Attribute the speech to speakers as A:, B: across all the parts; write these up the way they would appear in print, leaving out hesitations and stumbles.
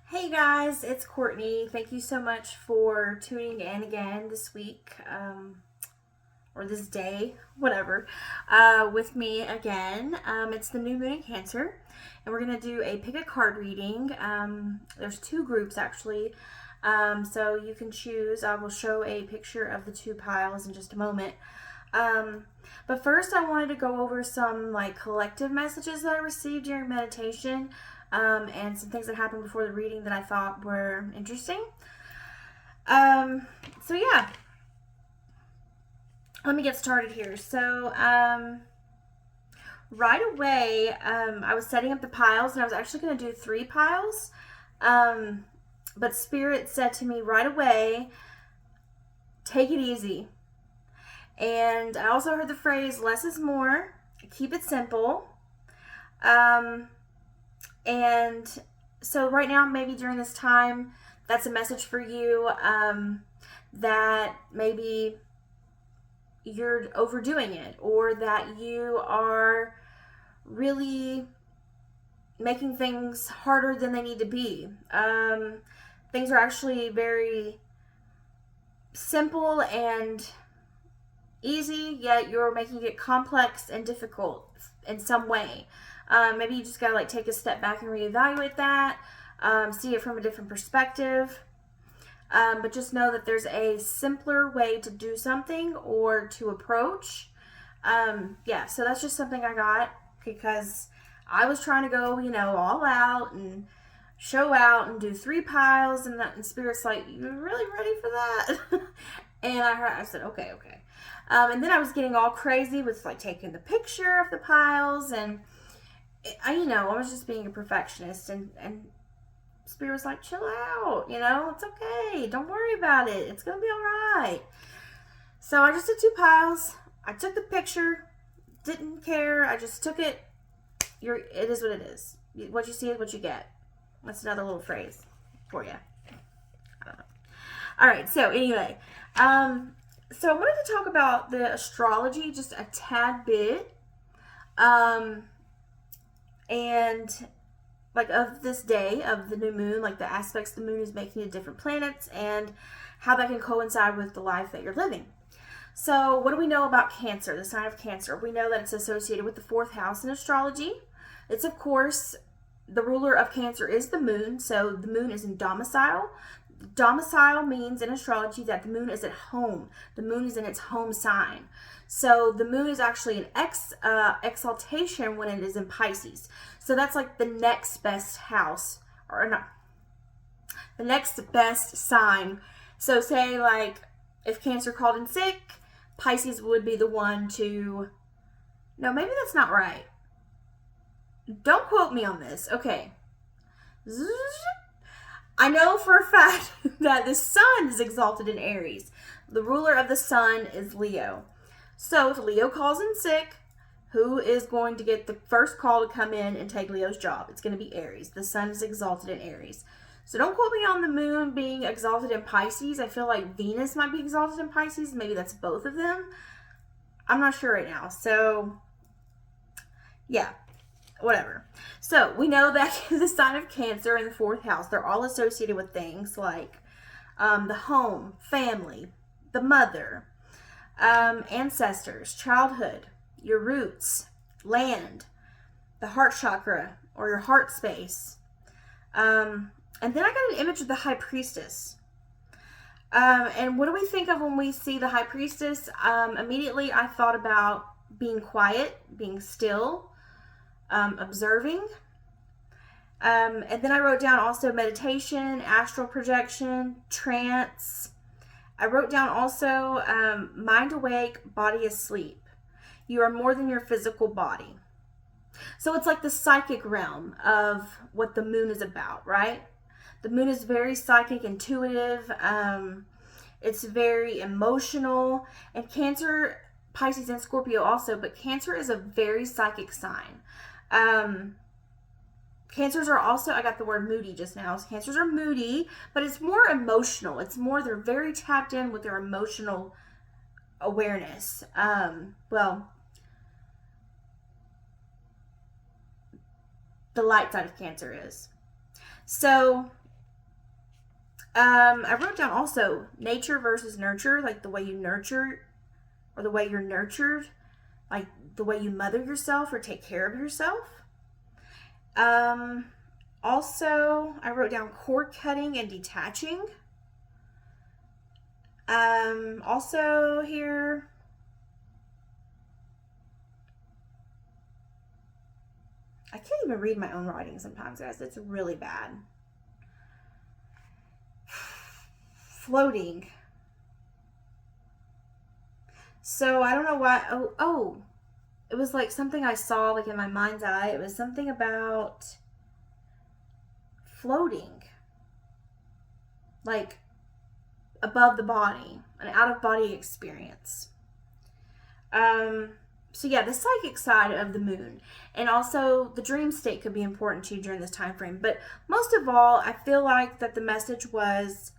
A: Hey guys, it's Courtney. Thank you so much for tuning in again this week, or this day, whatever, with me again. It's the new moon in Cancer, and we're going to do a pick a card reading. There's two groups actually, so you can choose. I will show a picture of the two piles in just a moment. Um, but first, I wanted to go over some like collective messages that I received during meditation, and some things that happened before the reading that I thought were interesting. Um, so yeah, let me get started here. Right away, I was setting up the piles, and I was actually going to do three piles. Um, but Spirit said to me right away, take it easy. And I also heard the phrase less is more, keep it simple. Um, and so, right now, maybe during this time, that's a message for you, that maybe you're overdoing it, or that you are really making things harder than they need to be. Things are actually very simple and easy, yet you're making it complex and difficult in some way. Maybe you just gotta like take a step back and reevaluate that, see it from a different perspective. But just know that there's a simpler way to do something or to approach. Yeah, so that's just something I got because I was trying to go, all out and show out and do three piles, and Spirit's like, "You really ready for that?" And I said, "Okay, okay." And then I was getting all crazy with like taking the picture of the piles, and I was just being a perfectionist, and Spirit was like, "Chill out, it's okay. Don't worry about it. It's gonna be all right." So I just did two piles. I took the picture, didn't care. I just took it. It is what it is. What you see is what you get. That's another little phrase for you. I don't know. All right. So anyway, so I wanted to talk about the astrology just a tad bit, um, and like of this day of the new moon, like the aspects the moon is making to different planets, and how that can coincide with the life that you're living. So, what do we know about Cancer, the sign of Cancer? We know that it's associated with the fourth house in astrology. It's, of course, the ruler of Cancer is the moon, so the moon is in domicile. Domicile means in astrology that the moon is at home. The moon is in its home sign. So the moon is actually an exaltation when it is in Pisces. So that's like the next best house, or not, the next best sign. So say like if Cancer called in sick, Pisces would be the one to. No, maybe that's not right. Don't quote me on this. Okay. I know for a fact that the sun is exalted in Aries. The ruler of the sun is Leo. So if Leo calls in sick, who is going to get the first call to come in and take Leo's job? It's going to be Aries. The sun is exalted in Aries. So don't quote me on the moon being exalted in Pisces. I feel like Venus might be exalted in Pisces. Maybe that's both of them. I'm not sure right now. So, yeah, whatever. So we know that the sign of Cancer in the fourth house, they're all associated with things like the home, family, the mother, ancestors, childhood, your roots, land, the heart chakra or your heart space. And then I got an image of the high priestess. And what do we think of when we see the high priestess? Immediately I thought about being quiet, being still, observing. And then I wrote down also meditation, astral projection, trance. I wrote down also mind awake, body asleep. You are more than your physical body. So it's like the psychic realm of what the moon is about, right? The moon is very psychic, intuitive. It's very emotional. And Cancer, Pisces, and Scorpio also, but Cancer is a very psychic sign. Cancers are also, I got the word moody just now. Cancers are moody, but it's more emotional. They're very tapped in with their emotional awareness. Well, the light side of Cancer is. So I wrote down also nature versus nurture, like the way you nurture or the way you're nurtured, like the way you mother yourself or take care of yourself. Um, Also, I wrote down cord cutting and detaching. Also here, I can't even read my own writing sometimes, guys. It's really bad. Floating. So I don't know why. Oh, it was like something I saw like in my mind's eye. It was something about floating, like above the body, an out of body experience. Um, so yeah, the psychic side of the moon, and also the dream state could be important to you during this time frame. But most of all, I feel like that the message was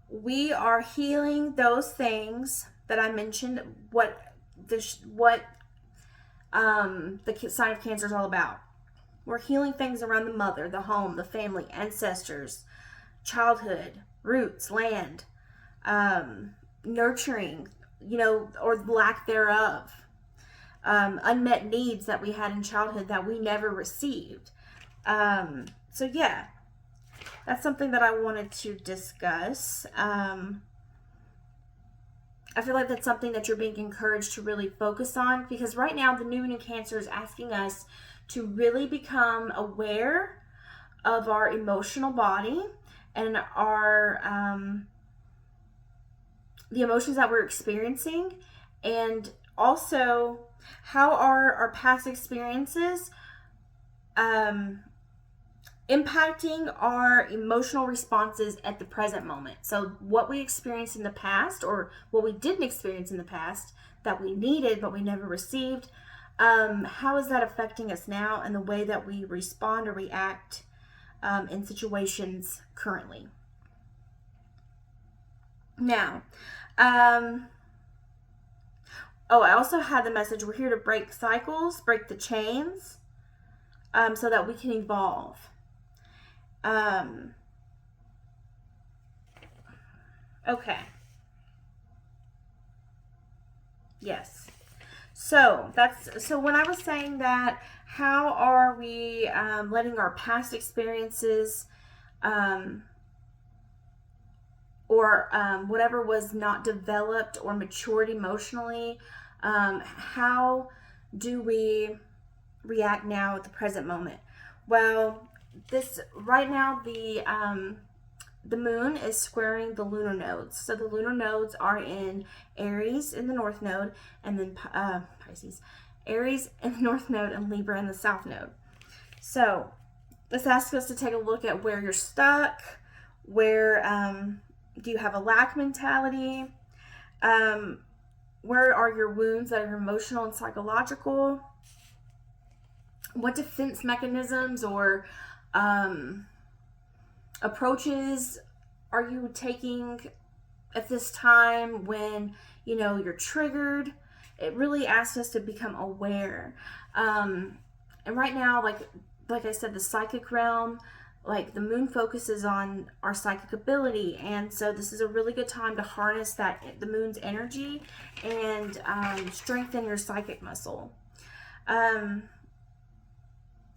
A: we are healing those things that I mentioned. The sign of Cancer is all about. We're healing things around the mother, the home, the family, ancestors, childhood, roots, land, nurturing, or lack thereof, unmet needs that we had in childhood that we never received. So, yeah, that's something that I wanted to discuss. I feel like that's something that you're being encouraged to really focus on, because right now the new moon in Cancer is asking us to really become aware of our emotional body and our the emotions that we're experiencing, and also how are our past experiences impacting our emotional responses at the present moment. So what we experienced in the past, or what we didn't experience in the past that we needed but we never received, how is that affecting us now and the way that we respond or react in situations currently. Now, I also had the message, we're here to break cycles, break the chains, so that we can evolve. Okay. Yes. So when I was saying that, how are we letting our past experiences or whatever was not developed or matured emotionally, how do we react now at the present moment? Well, this right now the moon is squaring the lunar nodes. So the lunar nodes are in Aries in the north node, and then Pisces, Aries in the north node, and Libra in the south node. So this asks us to take a look at where you're stuck, where do you have a lack mentality, where are your wounds that are emotional and psychological, what defense mechanisms or approaches are you taking at this time when you're triggered. It really asks us to become aware, and right now, like I said, the psychic realm, like the moon focuses on our psychic ability, and so this is a really good time to harness the moon's energy and strengthen your psychic muscle,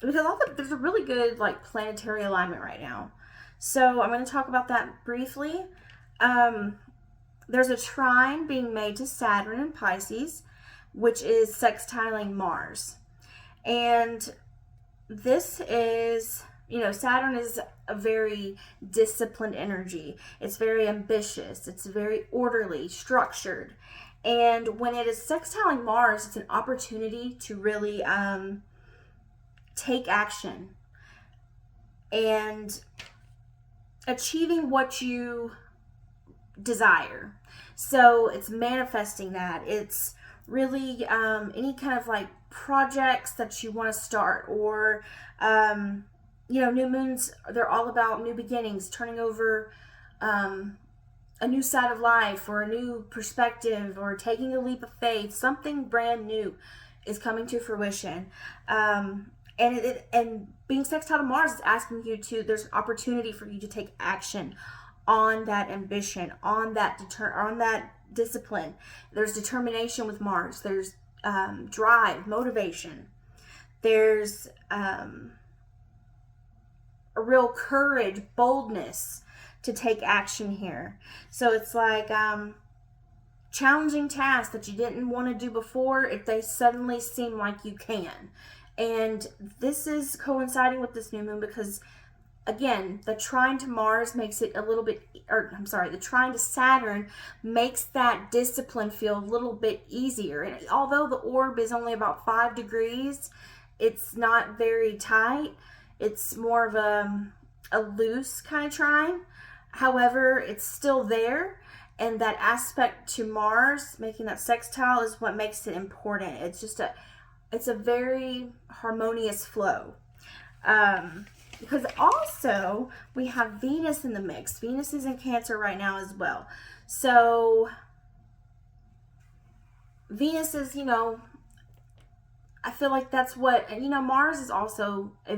A: because there's a really good planetary alignment right now. So I'm going to talk about that briefly. There's a trine being made to Saturn in Pisces, which is sextiling Mars. And this is, Saturn is a very disciplined energy. It's very ambitious. It's very orderly, structured. And when it is sextiling Mars, it's an opportunity to really take action and achieving what you desire. So it's manifesting that. It's really any kind of projects that you want to start, or new moons, they're all about new beginnings, turning over a new side of life, or a new perspective, or taking a leap of faith. Something brand new is coming to fruition. And being sextile to Mars is asking you to, there's an opportunity for you to take action on that ambition, on that discipline. There's determination with Mars. There's drive, motivation. There's a real courage, boldness to take action here. So it's like challenging tasks that you didn't want to do before, if they suddenly seem like you can. And this is coinciding with this new moon because, again, the trine to Mars makes it a little bit, the trine to Saturn makes that discipline feel a little bit easier. And although the orb is only about 5 degrees, it's not very tight. It's more of a loose kind of trine. However, it's still there. And that aspect to Mars, making that sextile, is what makes it important. It's a very harmonious flow. Because also we have Venus in the mix. Venus is in Cancer right now as well. So Venus is, I feel like that's what, and Mars is also a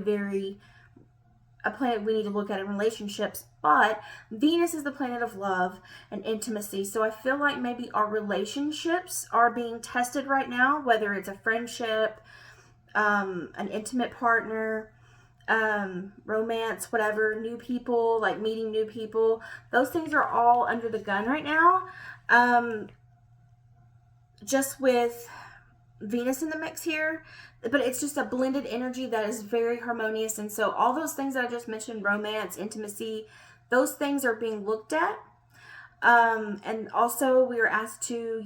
A: planet we need to look at in relationships, but Venus is the planet of love and intimacy. So I feel like maybe our relationships are being tested right now, whether it's a friendship, an intimate partner, romance, whatever, new people, like meeting new people. Those things are all under the gun right now. Just with Venus in the mix here, but it's just a blended energy that is very harmonious. And so all those things that I just mentioned, romance, intimacy, those things are being looked at. And also we are asked to,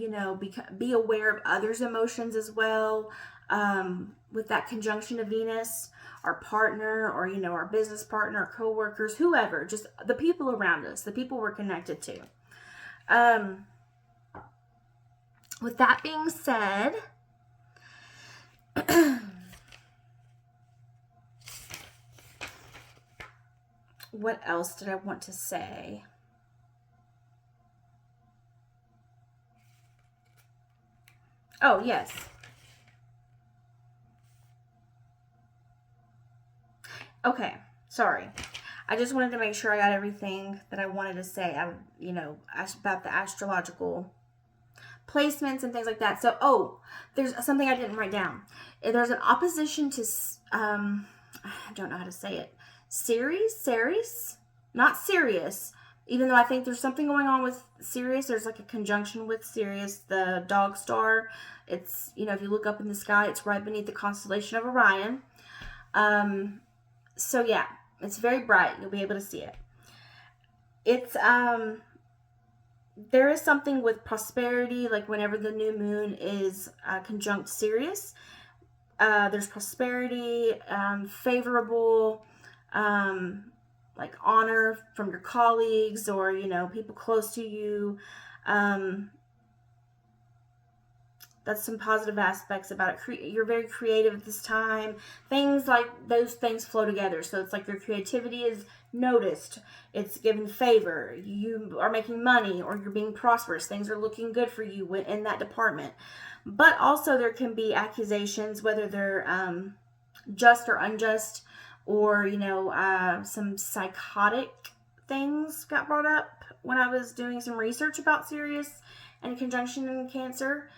A: be aware of others' emotions as well. With that conjunction of Venus, our partner, or, our business partner, our coworkers, whoever, just the people around us, the people we're connected to. With that being said, what else did I want to say? Oh, yes. Okay, sorry. I just wanted to make sure I got everything that I wanted to say, about the astrological placements and things like that. So, there's something I didn't write down. There's an opposition to, I don't know how to say it. Ceres? Not Sirius. Even though I think there's something going on with Sirius, there's like a conjunction with Sirius, the dog star. It's, if you look up in the sky, it's right beneath the constellation of Orion. So yeah, it's very bright. You'll be able to see it. It's, there is something with prosperity, like whenever the new moon is conjunct Sirius, there's prosperity, favorable, like honor from your colleagues or, people close to you. That's some positive aspects about it. You're very creative at this time. Things like those things flow together. So it's like your creativity is noticed. It's given favor. You are making money or you're being prosperous. Things are looking good for you in that department. But also there can be accusations, whether they're just or unjust, or, some psychotic things got brought up when I was doing some research about Sirius and conjunction in Cancer.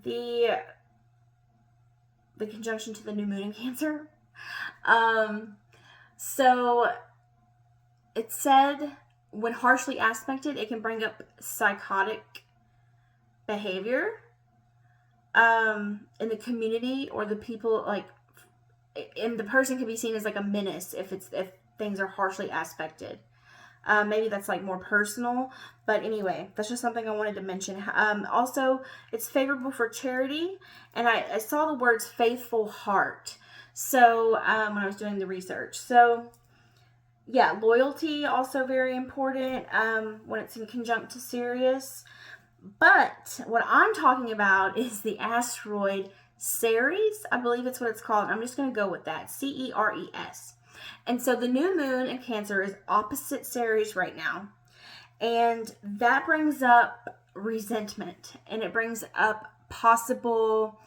A: The conjunction to the new moon in Cancer. So it said when harshly aspected, it can bring up psychotic behavior in the community or the people, and the person can be seen as like a menace if things are harshly aspected. Maybe that's like more personal, but anyway, that's just something I wanted to mention. Also, it's favorable for charity, and I saw the words faithful heart. So when I was doing the research, so yeah, loyalty also very important when it's in conjunct to Sirius. But what I'm talking about is the asteroid Ceres. I believe it's what it's called. I'm just going to go with that. Ceres. And so the new moon in Cancer is opposite Ceres right now. And that brings up resentment. And it brings up possible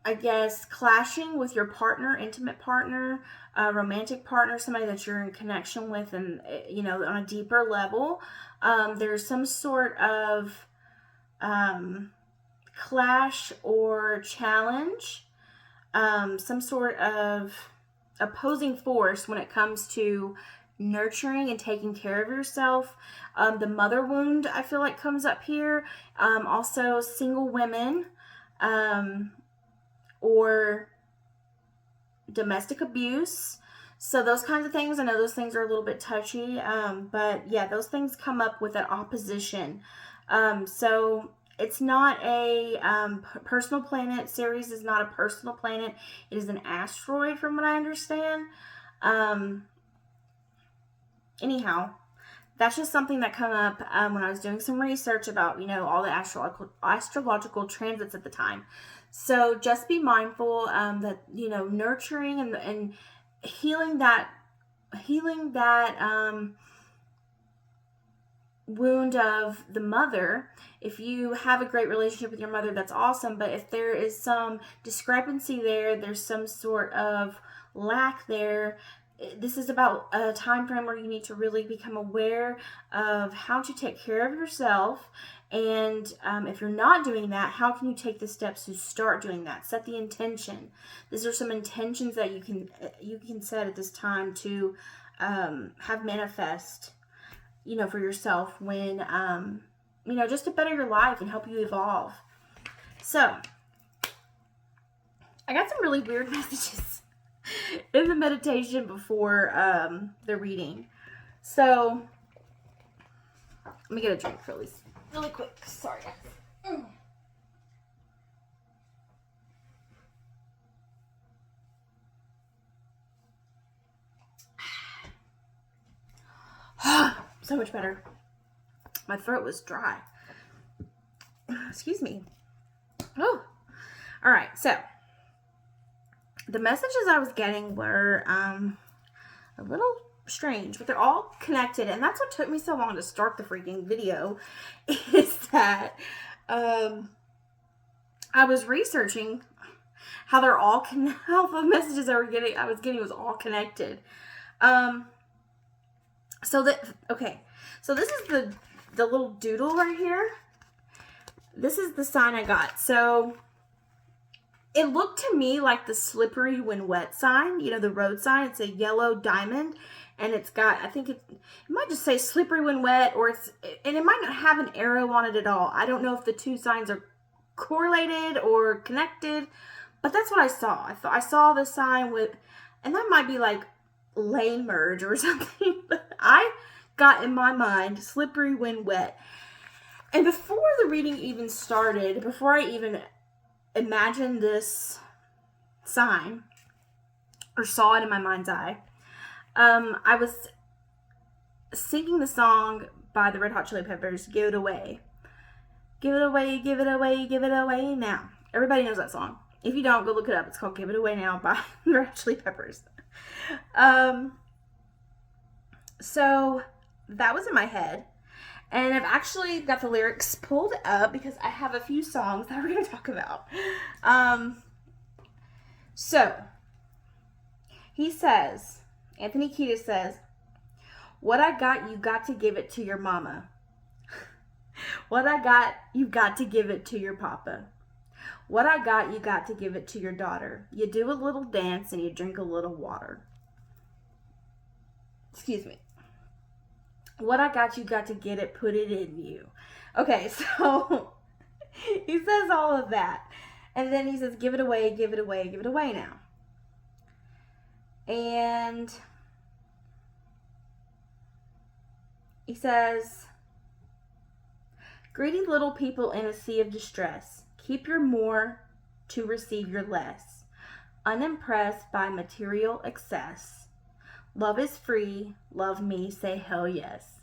A: I guess, clashing with your partner, intimate partner, romantic partner, somebody that you're in connection with, and on a deeper level. There's some sort of clash or challenge, some sort of opposing force when it comes to nurturing and taking care of yourself. The mother wound, I feel like, comes up here. Also, single women, or domestic abuse. So those kinds of things, I know those things are a little bit touchy, but yeah, those things come up with an opposition. So it's not a personal planet. Ceres is not a personal planet. It is an asteroid, from what I understand. Anyhow, that's just something that came up when I was doing some research about, all the astrological transits at the time. So just be mindful that, nurturing and healing that wound of the mother. If you have a great relationship with your mother, that's awesome. But if there is some discrepancy there's some sort of lack there. This is about a time frame where you need to really become aware of how to take care of yourself. And if you're not doing that, how can you take the steps to start doing that? Set the intention. These are some intentions that you can set at this time to have manifest, for yourself when, just to better your life and help you evolve. So, I got some really weird messages in the meditation before the reading. So, let me get a drink really quick. Sorry, guys. So much better. My throat was dry. Excuse me. Oh, all right. So the messages I was getting were a little strange, but they're all connected, and that's what took me so long to start the freaking video. Is that I was researching how they're all how the messages I was getting was all connected. So this is the little doodle right here. This is the sign I got. So it looked to me like the slippery when wet sign, the road sign. It's a yellow diamond, and it's got, I think it might just say slippery when wet, and it might not have an arrow on it at all. I don't know if the two signs are correlated or connected, but that's what I saw. I saw the sign with, and that might be like lane merge or something, but I got in my mind slippery when wet. And before the reading even started, before I even imagined this sign or saw it in my mind's eye, I was singing the song by the Red Hot Chili Peppers, Give It Away. Give it away, give it away, give it away now. Everybody knows that song. If you don't, go look it up. It's called Give It Away Now by the Red Hot Chili Peppers. So that was in my head, and I've actually got the lyrics pulled up because I have a few songs that we're going to talk about. So he says, Anthony Kiedis says, what I got, you got to give it to your mama. What I got, you got to give it to your papa. What I got, you got to give it to your daughter. You do a little dance and you drink a little water. Excuse me. What I got, you got to get it, put it in you. Okay, so he says all of that. And then he says, give it away, give it away, give it away now. And he says, greedy little people in a sea of distress. Keep your more to receive your less. Unimpressed by material excess. Love is free. Love me. Say hell yes.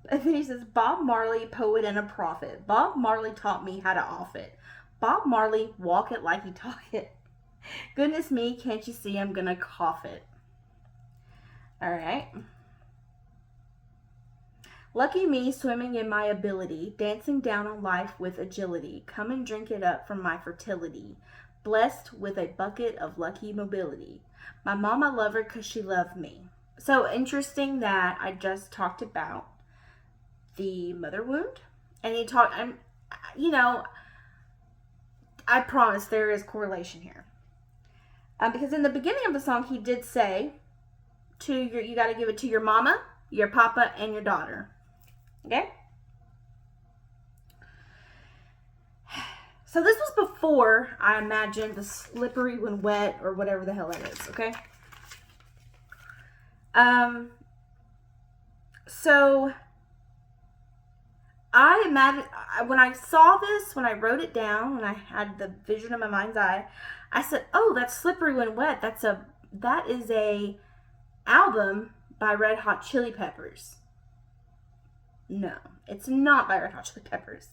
A: And then he says, Bob Marley, poet and a prophet. Bob Marley taught me how to off it. Bob Marley, walk it like he taught it. Goodness me, can't you see I'm gonna cough it? All right. Lucky me, swimming in my ability, dancing down on life with agility. Come and drink it up from my fertility. Blessed with a bucket of lucky mobility. My mama love her 'cause she loved me. So interesting that I just talked about the mother wound. And he talked, you know, I promise there is correlation here. Because in the beginning of the song, he did say, you got to give it to your mama, your papa, and your daughter. Okay? So this was before, I imagine, the slippery when wet, or whatever the hell that is, okay? So I imagine, when I saw this, when I wrote it down, when I had the vision in my mind's eye, I said, oh, that's Slippery When Wet. That is a album by Red Hot Chili Peppers. No, it's not by Red Hot Chili Peppers.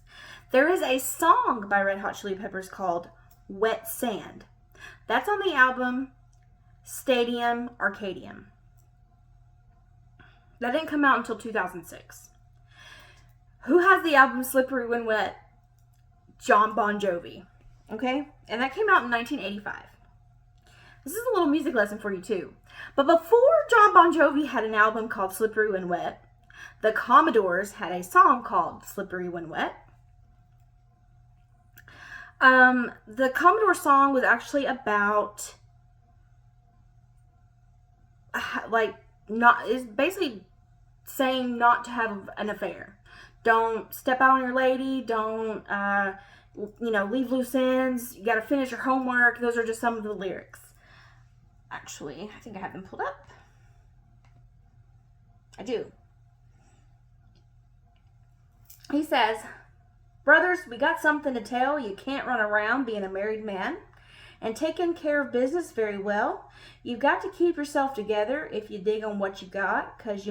A: There is a song by Red Hot Chili Peppers called Wet Sand. That's on the album Stadium Arcadium. That didn't come out until 2006. Who has the album Slippery When Wet? Jon Bon Jovi. Okay? And that came out in 1985. This is a little music lesson for you too. But before Jon Bon Jovi had an album called Slippery When Wet, the Commodores had a song called Slippery When Wet. The Commodore song was actually about, is basically saying not to have an affair. Don't step out on your lady. Don't, leave loose ends. You got to finish your homework. Those are just some of the lyrics. Actually, I think I have them pulled up. I do. He says, brothers, we got something to tell. You can't run around being a married man and taking care of business very well. You've got to keep yourself together if you dig on what you got, because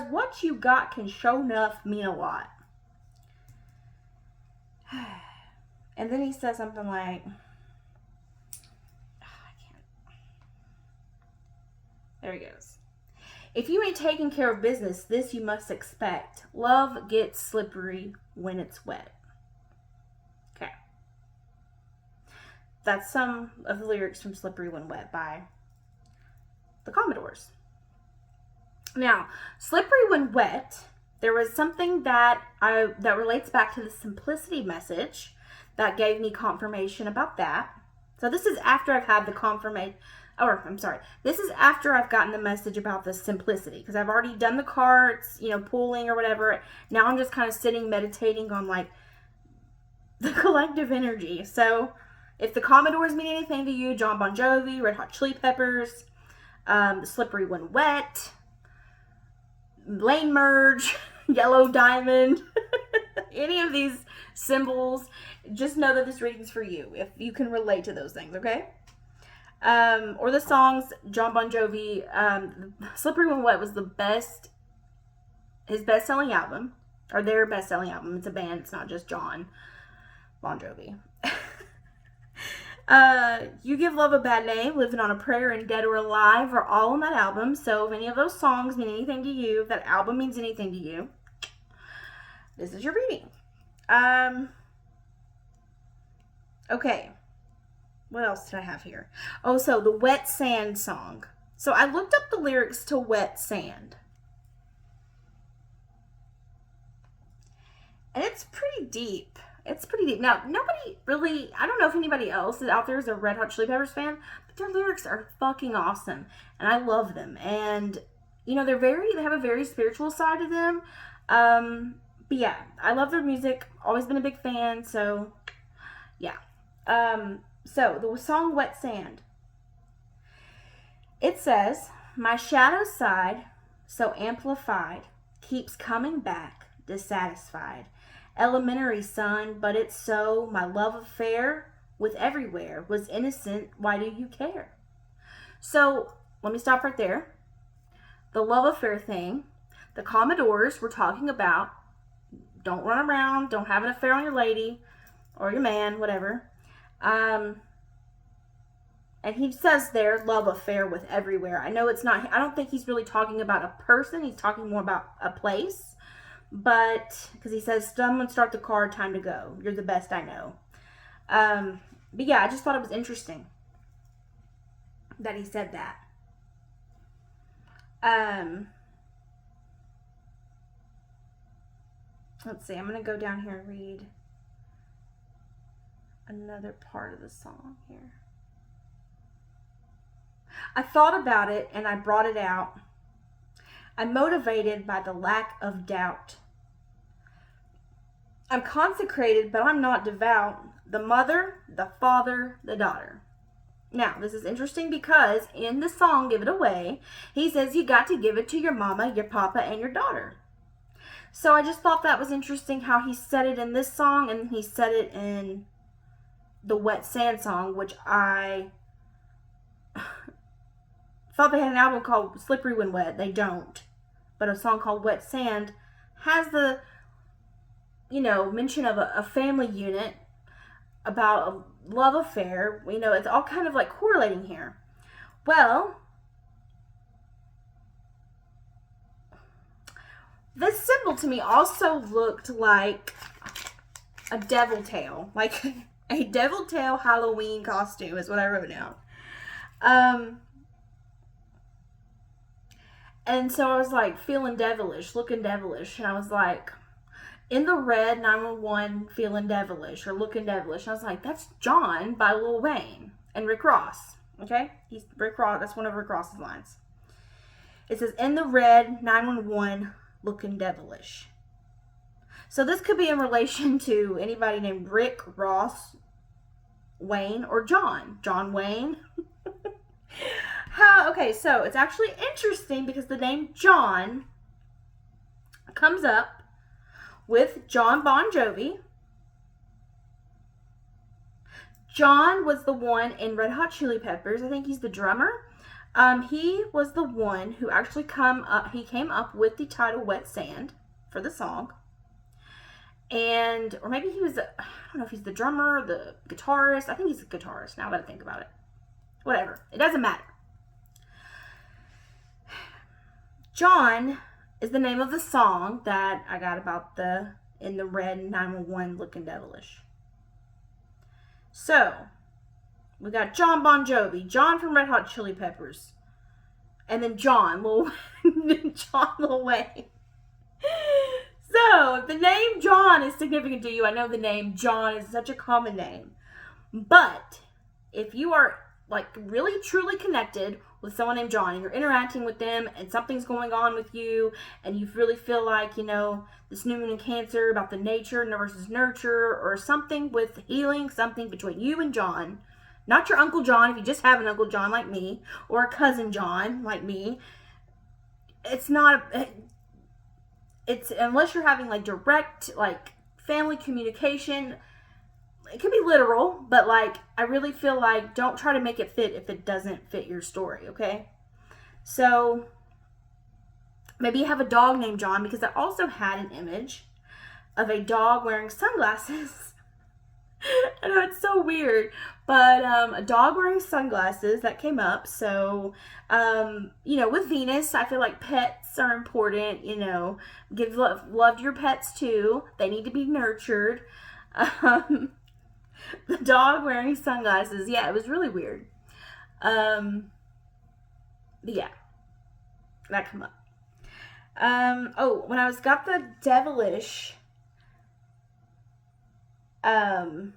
A: what you got can show enough mean a lot. And then he says something like, there he goes. If you ain't taking care of business, this you must expect. Love gets slippery when it's wet. Okay. That's some of the lyrics from Slippery When Wet by the Commodores. Now, Slippery When Wet, there was something that relates back to the simplicity message that gave me confirmation about that. So this is after I've had the confirmation. This is after I've gotten the message about the simplicity, because I've already done the cards, pulling or whatever. Now I'm just kind of sitting, meditating on the collective energy. So if the Commodores mean anything to you, Jon Bon Jovi, Red Hot Chili Peppers, Slippery When Wet, Lane Merge, Yellow Diamond, any of these symbols, just know that this reading's for you, if you can relate to those things, okay? Or the songs, Jon Bon Jovi, Slippery When Wet was his best-selling album, or their best-selling album. It's a band, it's not just Jon Bon Jovi. You Give Love a Bad Name, Living on a Prayer, and Dead or Alive are all on that album. So if any of those songs mean anything to you, if that album means anything to you, this is your reading. Okay. What else did I have here? Oh, so the Wet Sand song. So I looked up the lyrics to Wet Sand. And it's pretty deep. Now, nobody really, I don't know if anybody else out there is a Red Hot Chili Peppers fan, but their lyrics are fucking awesome. And I love them. And, they have a very spiritual side to them. But yeah, I love their music. Always been a big fan. So, yeah. So, the song Wet Sand. It says, my shadow side, so amplified, keeps coming back, dissatisfied. Elementary sun, but it's so, my love affair with everywhere was innocent, why do you care? So, let me stop right there. The love affair thing, the Commodores were talking about, don't run around, don't have an affair on your lady, or your man, whatever. And he says there, love affair with everywhere. I know it's not, I don't think he's really talking about a person. He's talking more about a place. But, because he says, someone start the car, time to go. You're the best I know. But yeah, I just thought it was interesting that he said that. Let's see, I'm going to go down here and read another part of the song here. I thought about it and I brought it out. I'm motivated by the lack of doubt. I'm consecrated, but I'm not devout. The mother, the father, the daughter. Now, this is interesting because in the song, Give It Away, he says you got to give it to your mama, your papa, and your daughter. So I just thought that was interesting how he said it in this song and he said it in the Wet Sand song, which I thought they had an album called Slippery When Wet. They don't. But a song called Wet Sand has the, mention of a family unit about a love affair. It's all kind of like correlating here. Well, this symbol to me also looked like a devil tail. Like a devil tail Halloween costume is what I wrote down. And so I was like feeling devilish, looking devilish. And I was like, in the red 911 feeling devilish or looking devilish. And I was like, that's John by Lil Wayne and Rick Ross. Okay? He's Rick Ross. That's one of Rick Ross's lines. It says, in the red 911 looking devilish. So this could be in relation to anybody named Rick, Ross, Wayne, or John. John Wayne. Okay, so it's actually interesting because the name John comes up with John Bon Jovi. John was the one in Red Hot Chili Peppers. I think he's the drummer. He was the one who actually came up with the title Wet Sand for the song. Or maybe he was, I don't know if he's the drummer or the guitarist. I think he's a guitarist now that I think about it. Whatever. It doesn't matter. John is the name of the song that I got about in the red 911 looking devilish. So, we got John Bon Jovi, John from Red Hot Chili Peppers, and then John Lil Wayne. So, if the name John is significant to you, I know the name John is such a common name. But, if you are like really truly connected with someone named John and you're interacting with them and something's going on with you and you really feel like, this new moon in Cancer about the nature versus nurture or something with healing, something between you and John, not your Uncle John if you just have an Uncle John like me or a cousin John like me. It's unless you're having like direct like family communication. It can be literal, but like, I really feel like don't try to make it fit if it doesn't fit your story, okay? So, maybe you have a dog named John, because I also had an image of a dog wearing sunglasses. I know it's so weird, but a dog wearing sunglasses that came up. So, with Venus, I feel like pets are important, give love to your pets too. They need to be nurtured. The dog wearing sunglasses. Yeah, it was really weird. But yeah, that come up. When I got the devilish, the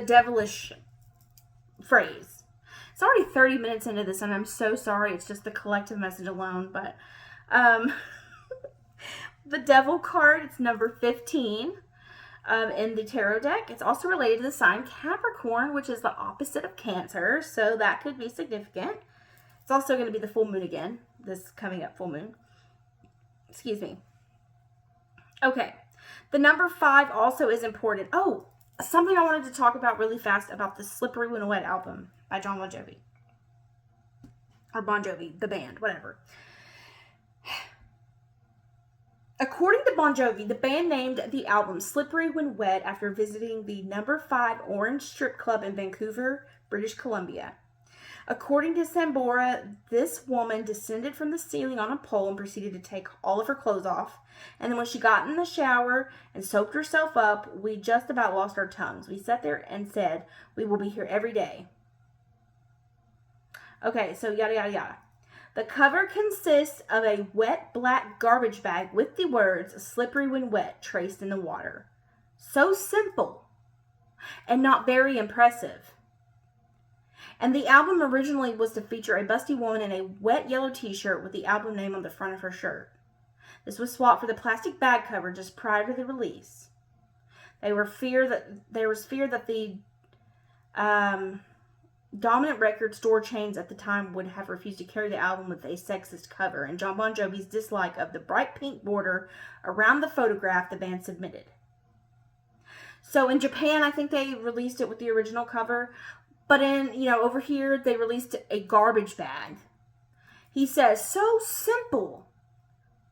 A: devilish phrase. It's already 30 minutes into this, and I'm so sorry. It's just the collective message alone, but, the devil card, it's number 15 in the tarot deck. It's also related to the sign Capricorn, which is the opposite of Cancer, so that could be significant. It's also going to be the full moon again, this coming up full moon. Excuse me. Okay, the number 5 also is important. Oh, something I wanted to talk about really fast about the Slippery When Wet album by John Bon Jovi. Or Bon Jovi, the band, whatever. According to Bon Jovi, the band named the album Slippery When Wet after visiting the number 5 Orange Strip Club in Vancouver, British Columbia. According to Sambora, this woman descended from the ceiling on a pole and proceeded to take all of her clothes off. And then when she got in the shower and soaped herself up, we just about lost our tongues. We sat there and said, "We will be here every day." Okay, so yada yada yada. The cover consists of a wet black garbage bag with the words "slippery when wet" traced in the water. So simple and not very impressive. And the album originally was to feature a busty woman in a wet yellow t-shirt with the album name on the front of her shirt. This was swapped for the plastic bag cover just prior to the release. There was fear that the dominant record store chains at the time would have refused to carry the album with a sexist cover, and Jon Bon Jovi's dislike of the bright pink border around the photograph the band submitted. So in Japan, I think they released it with the original cover, but over here, they released a garbage bag. He says, so simple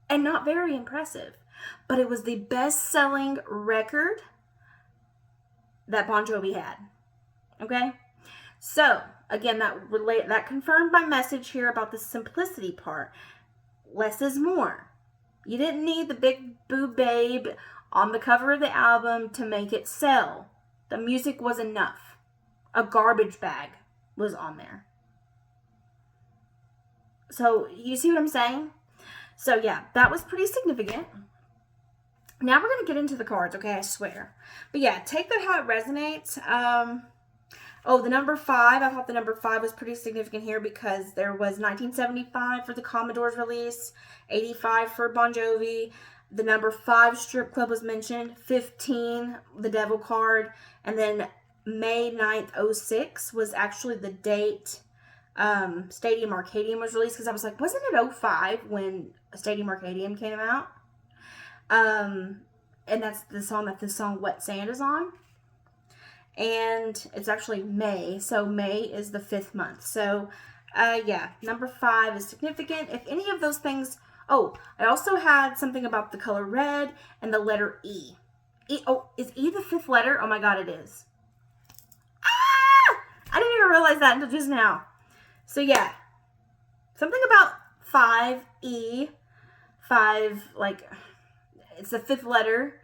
A: and not very impressive, but it was the best-selling record that Bon Jovi had. Okay? So, again, that confirmed my message here about the simplicity part. Less is more. You didn't need the big boob babe on the cover of the album to make it sell. The music was enough. A garbage bag was on there. So, you see what I'm saying? So, yeah, that was pretty significant. Now we're going to get into the cards, okay? I swear. But, yeah, take that how it resonates. The number 5, I thought the number 5 was pretty significant here because there was 1975 for the Commodores release, 85 for Bon Jovi. The number 5 strip club was mentioned, 15, the Devil card, and then May 9th, 06 was actually the date Stadium Arcadium was released, because I was like, wasn't it 05 when Stadium Arcadium came out? And that's the song Wet Sand is on. And it's actually May, so May is the 5th month. So, number 5 is significant. If any of those things... Oh, I also had something about the color red and the letter E. Is E the 5th letter? Oh my god, it is. Ah! I didn't even realize that until just now. So, yeah. Something about 5E. 5, it's the 5th letter.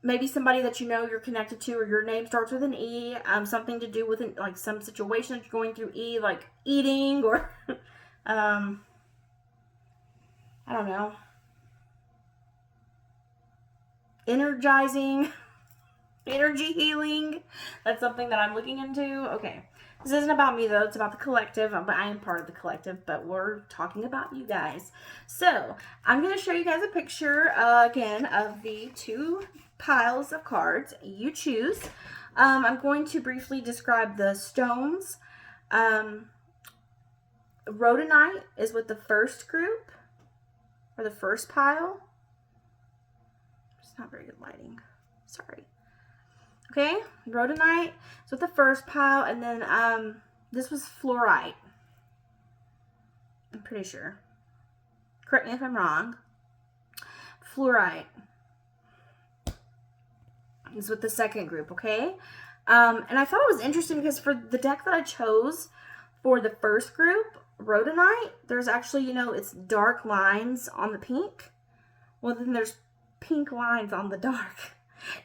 A: Maybe somebody that you know you're connected to, or your name starts with an E. Something to do with some situation that you're going through E, like eating, or I don't know, energizing, energy healing. That's something that I'm looking into. Okay, this isn't about me though. It's about the collective. But I am part of the collective. But we're talking about you guys. So I'm going to show you guys a picture again of the 2 piles of cards. You choose. I'm going to briefly describe the stones. Rhodonite is with the first group, or the first pile. It's not very good lighting. Sorry. Okay, rhodonite is with the first pile, and then this was fluorite. I'm pretty sure. Correct me if I'm wrong. Fluorite is with the second group, okay? And I thought it was interesting because for the deck that I chose for the first group, rhodonite, there's actually, it's dark lines on the pink. Well, then there's pink lines on the dark.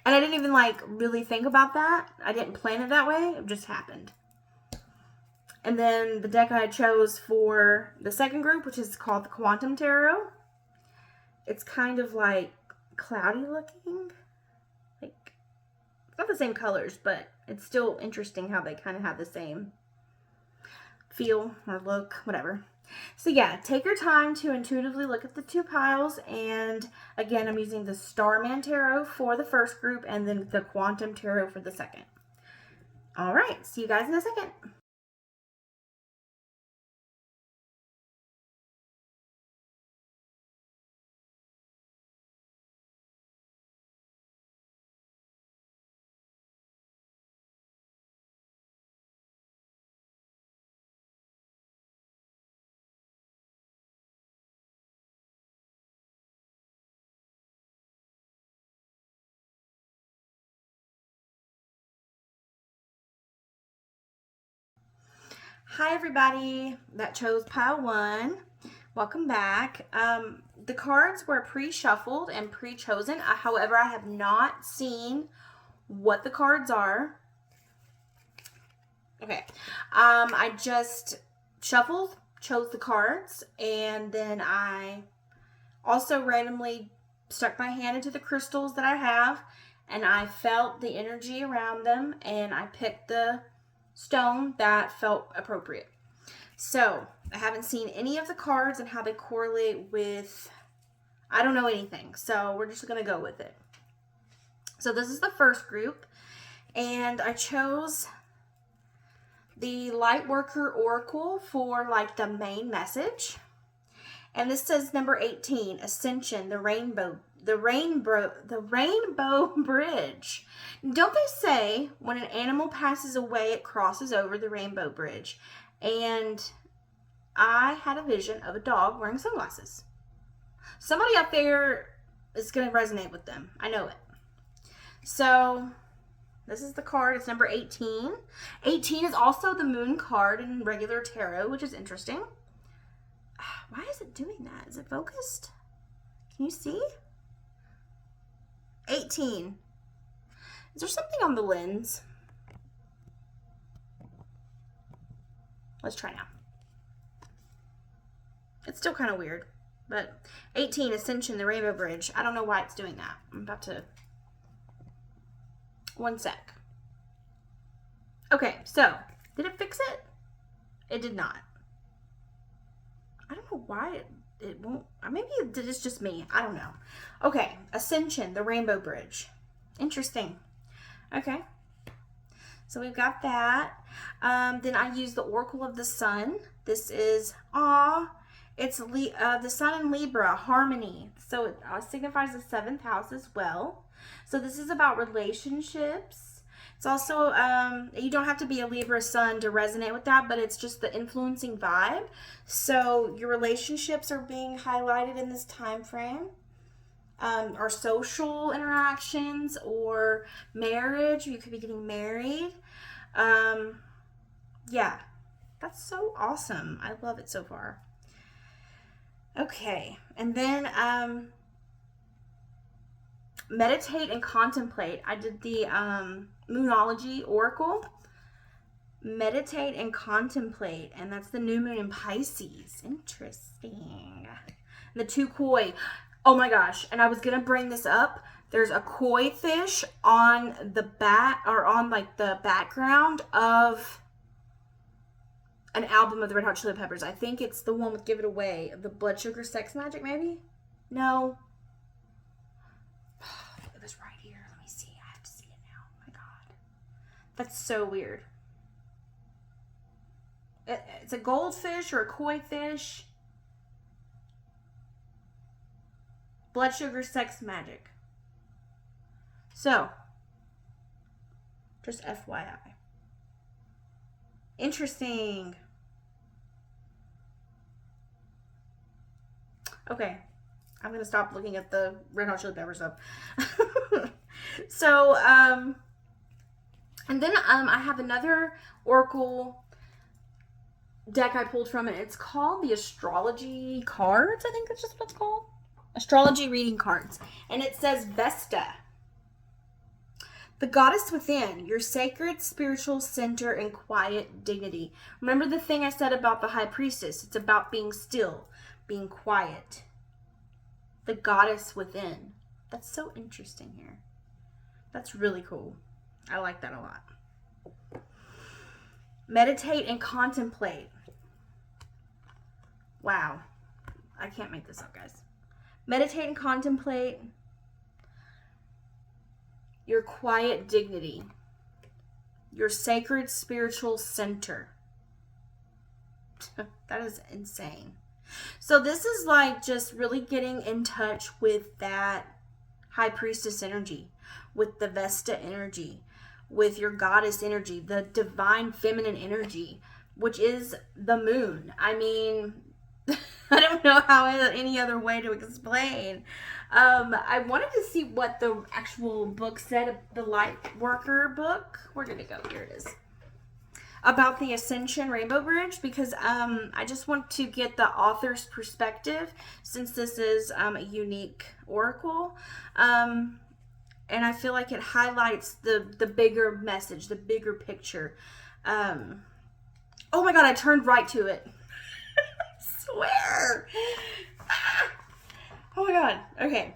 A: And I didn't even, really think about that. I didn't plan it that way. It just happened. And then the deck I chose for the second group, which is called the Quantum Tarot, it's kind of, cloudy looking. It's not the same colors, but it's still interesting how they kind of have the same feel or look, whatever. So yeah, take your time to intuitively look at the 2 piles. And again, I'm using the Starman Tarot for the first group and then the Quantum Tarot for the second. All right, see you guys in a second. Hi everybody that chose pile 1. Welcome back. The cards were pre-shuffled and pre-chosen. However, I have not seen what the cards are. Okay. I just shuffled, chose the cards, and then I also randomly stuck my hand into the crystals that I have, and I felt the energy around them, and I picked the stone that felt appropriate. So, I haven't seen any of the cards and how they correlate with, I don't know anything. So, we're just going to go with it. So, this is the first group, and I chose the Lightworker Oracle for like the main message. And this says number 18, Ascension, the rainbow bridge. Don't they say when an animal passes away, it crosses over the rainbow bridge? And I had a vision of a dog wearing sunglasses. Somebody up there is going to resonate with them. I know it. So this is the card. It's number 18. 18 is also the moon card in regular tarot, which is interesting. Why is it doing that? Is it focused? Can you see? 18. Is there something on the lens? Let's try now. It's still kind of weird. But 18, Ascension, the Rainbow Bridge. I don't know why it's doing that. I'm about to... One sec. Okay, so, did it fix it? It did not. I don't know why it won't. Maybe it's just me. I don't know. Okay, Ascension, the Rainbow Bridge. Interesting. Okay. So we've got that. Then I use the Oracle of the Sun. This is, it's the Sun in Libra, harmony. So it signifies the 7th house as well. So this is about relationships. It's also, you don't have to be a Libra Sun to resonate with that, but it's just the influencing vibe. So your relationships are being highlighted in this time frame. Or social interactions or marriage. You could be getting married. Yeah, that's so awesome. I love it so far. Okay, and then meditate and contemplate. I did the Moonology Oracle. Meditate and contemplate, and that's the new moon in Pisces. Interesting. The 2 koi. Oh my gosh, and I was gonna bring this up. There's a koi fish on the the background of an album of the Red Hot Chili Peppers. I think it's the one with Give It Away, the Blood Sugar Sex Magic, maybe? No. It was right here. Let me see. I have to see it now. Oh my god. That's so weird. It's a goldfish or a koi fish. Blood Sugar Sex Magic. So, just FYI. Interesting. Okay, I'm gonna stop looking at the Red Hot Chili Peppers stuff. So, and then I have another Oracle deck I pulled from it. It's called the Astrology Cards. I think that's just what it's called. Astrology reading cards. And it says Vesta. The goddess within, your sacred spiritual center and quiet dignity. Remember the thing I said about the high priestess? It's about being still, being quiet. The goddess within. That's so interesting here. That's really cool. I like that a lot. Meditate and contemplate. Wow. I can't make this up, guys. Meditate and contemplate your quiet dignity, your sacred spiritual center. That is insane. So this is like just really getting in touch with that high priestess energy, with the Vesta energy, with your goddess energy, the divine feminine energy, which is the moon. I mean, I don't know how any other way to explain. I wanted to see what the actual book said, the Lightworker book. Where did it go? Here it is. about the Ascension Rainbow Bridge because I just want to get the author's perspective since this is a unique oracle. And I feel like it highlights the bigger message, the bigger picture. Oh my God, I turned right to it. I swear. Oh my God. Okay.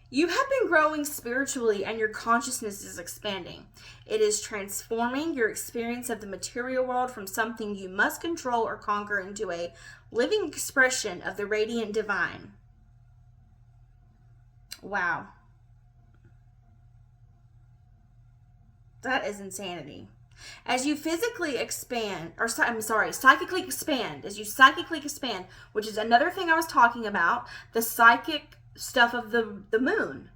A: You have been growing spiritually and your consciousness is expanding. It is transforming your experience of the material world from something you must control or conquer into a living expression of the radiant divine. Wow. That is insanity. As you physically expand, psychically expand, as you psychically expand, which is another thing I was talking about, the psychic stuff of the moon,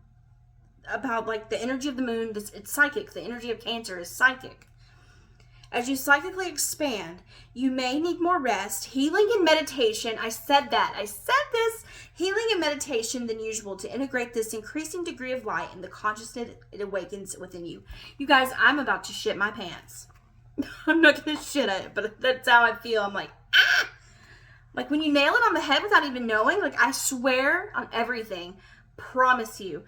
A: about like the energy of the moon. It's psychic. The energy of Cancer is psychic. As you psychically expand, you may need more rest, healing, and meditation. I said this, healing and meditation than usual to integrate this increasing degree of light and the consciousness it awakens within you. You guys, I'm about to shit my pants. I'm not gonna shit it, but that's how I feel. I'm like, ah! Like when you nail it on the head without even knowing, like I swear on everything, promise you,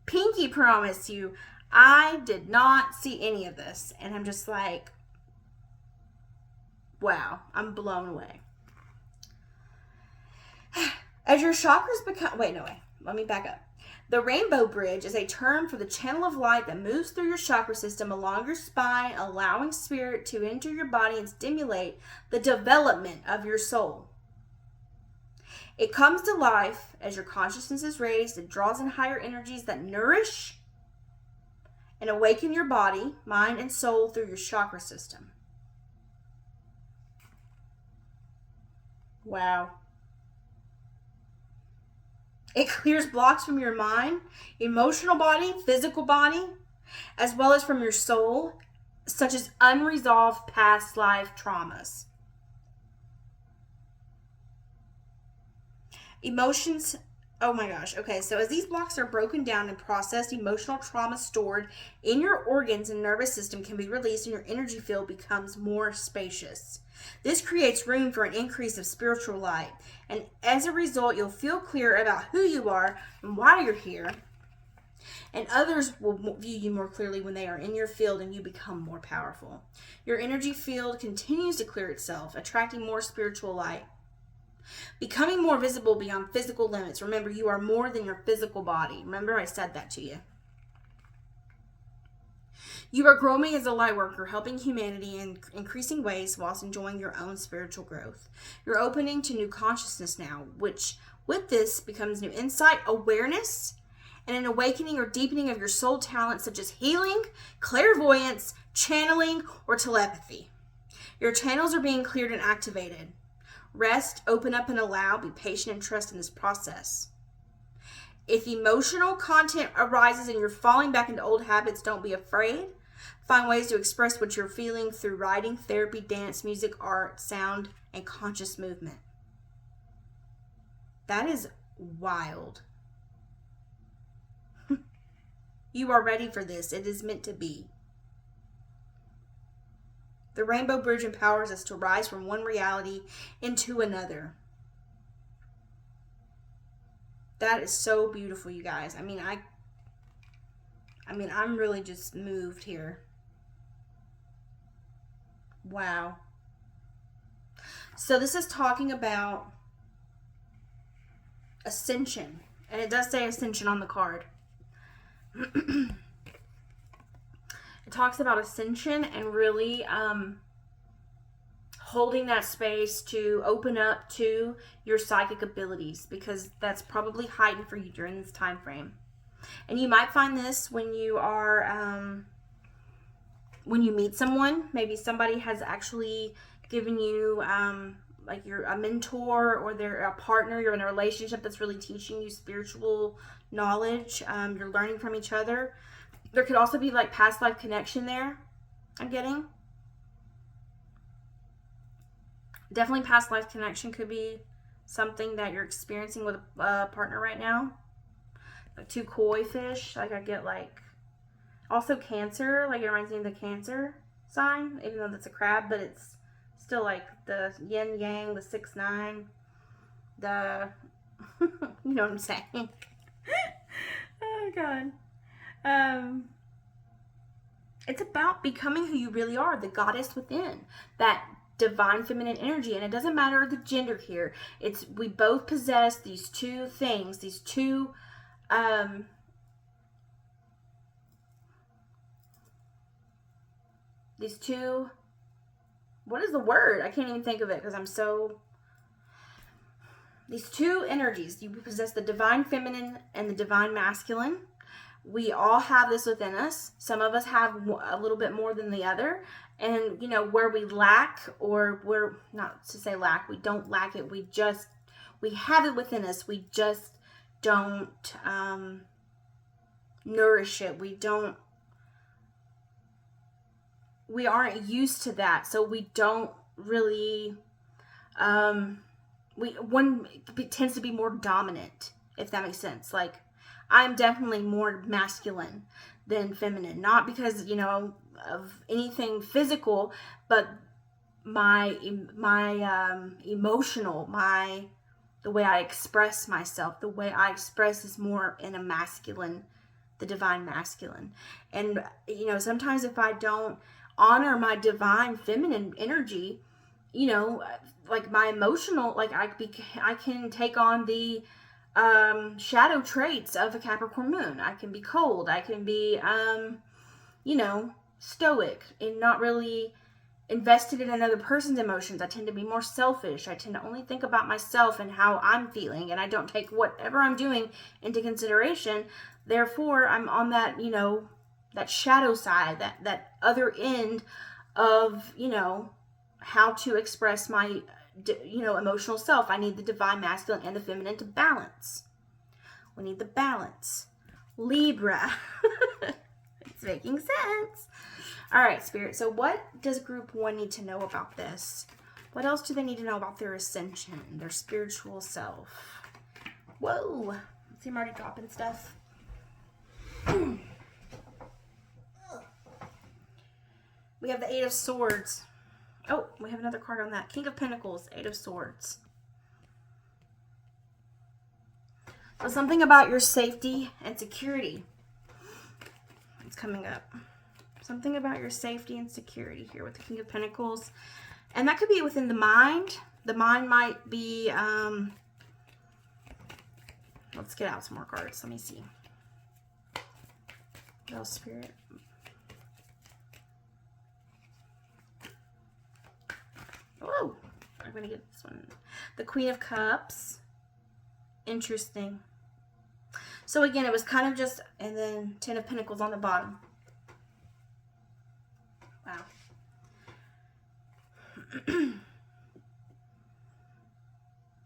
A: pinky promise you, I did not see any of this. And I'm just like, wow, I'm blown away. As your chakras become, let me back up. The Rainbow Bridge is a term for the channel of light that moves through your chakra system along your spine, allowing spirit to enter your body and stimulate the development of your soul. It comes to life as your consciousness is raised and draws in higher energies that nourish and awaken your body, mind, and soul through your chakra system. Wow. It clears blocks from your mind, emotional body, physical body, as well as from your soul, such as unresolved past life traumas. Emotions, oh my gosh. Okay, so as these blocks are broken down and processed, emotional trauma stored in your organs and nervous system can be released and your energy field becomes more spacious. This creates room for an increase of spiritual light, and as a result, you'll feel clear about who you are and why you're here, and others will view you more clearly when they are in your field and you become more powerful. Your energy field continues to clear itself, attracting more spiritual light, becoming more visible beyond physical limits. Remember, you are more than your physical body. Remember, I said that to you. You are growing as a light worker, helping humanity in increasing ways whilst enjoying your own spiritual growth. You're opening to new consciousness now, which with this becomes new insight, awareness, and an awakening or deepening of your soul talents such as healing, clairvoyance, channeling, or telepathy. Your channels are being cleared and activated. Rest, open up and allow, be patient and trust in this process. If emotional content arises and you're falling back into old habits, don't be afraid. Find ways to express what you're feeling through writing, therapy, dance, music, art, sound, and conscious movement. That is wild. You are ready for this. It is meant to be. The Rainbow Bridge empowers us to rise from one reality into another. That is so beautiful, you guys. I mean, I'm really just moved here. Wow. So this is talking about ascension. And it does say ascension on the card. It talks about ascension and really holding that space to open up to your psychic abilities, because that's probably heightened for you during this time frame. And you might find this when you are when you meet someone. Maybe somebody has actually given you like you're a mentor, or they're a partner, you're in a relationship that's really teaching you spiritual knowledge. You're learning from each other. There could also be like past life connection there, I'm getting. Definitely past life connection could be something that you're experiencing with a partner right now. Like two koi fish. Like I get like, also Cancer. Like it reminds me of the Cancer sign, even though that's a crab, but it's still like the yin yang, the 6-9, the you know what I'm saying. Oh god. It's about becoming who you really are, the goddess within, that divine feminine energy. And it doesn't matter the gender here. It's we both possess these two things, these two what is the word? I can't even think of it because I'm so. These two energies, you possess the divine feminine and the divine masculine. We all have this within us. Some of us have a little bit more than the other. And, you know, where we lack, or we're not to say lack, we don't lack it. We have it within us. We just don't nourish it. We aren't used to that. So we don't really, one tends to be more dominant, if that makes sense. Like, I'm definitely more masculine than feminine, not because, you know, of anything physical, but my emotional, the way I express myself, the way I express is more in a masculine, the divine masculine. And, you know, sometimes if I don't honor my divine feminine energy, you know, like my emotional, like I can take on the shadow traits of a Capricorn moon. I can be cold. I can be, you know, stoic and not really invested in another person's emotions. I tend to be more selfish. I tend to only think about myself and how I'm feeling, and I don't take whatever I'm doing into consideration. Therefore, I'm on that, you know, that shadow side, that other end of, you know, how to express my, you know, emotional self. I need the divine masculine and the feminine to balance. We need the balance. Libra. It's making sense. All right, Spirit. So what does group 1 need to know about this? What else do they need to know about their ascension, their spiritual self? Whoa. See, I'm already dropping stuff. We have the 8 of Swords. Oh, we have another card on that. King of Pentacles, 8 of Swords. So something about your safety and security. It's coming up. Something about your safety and security here with the King of Pentacles. And that could be within the mind. The mind might be, let's get out some more cards. Let me see. Oh, Spirit. Oh, I'm going to get this one. The Queen of Cups. Interesting. So again, it was kind of just, and then 10 of Pentacles on the bottom. Wow.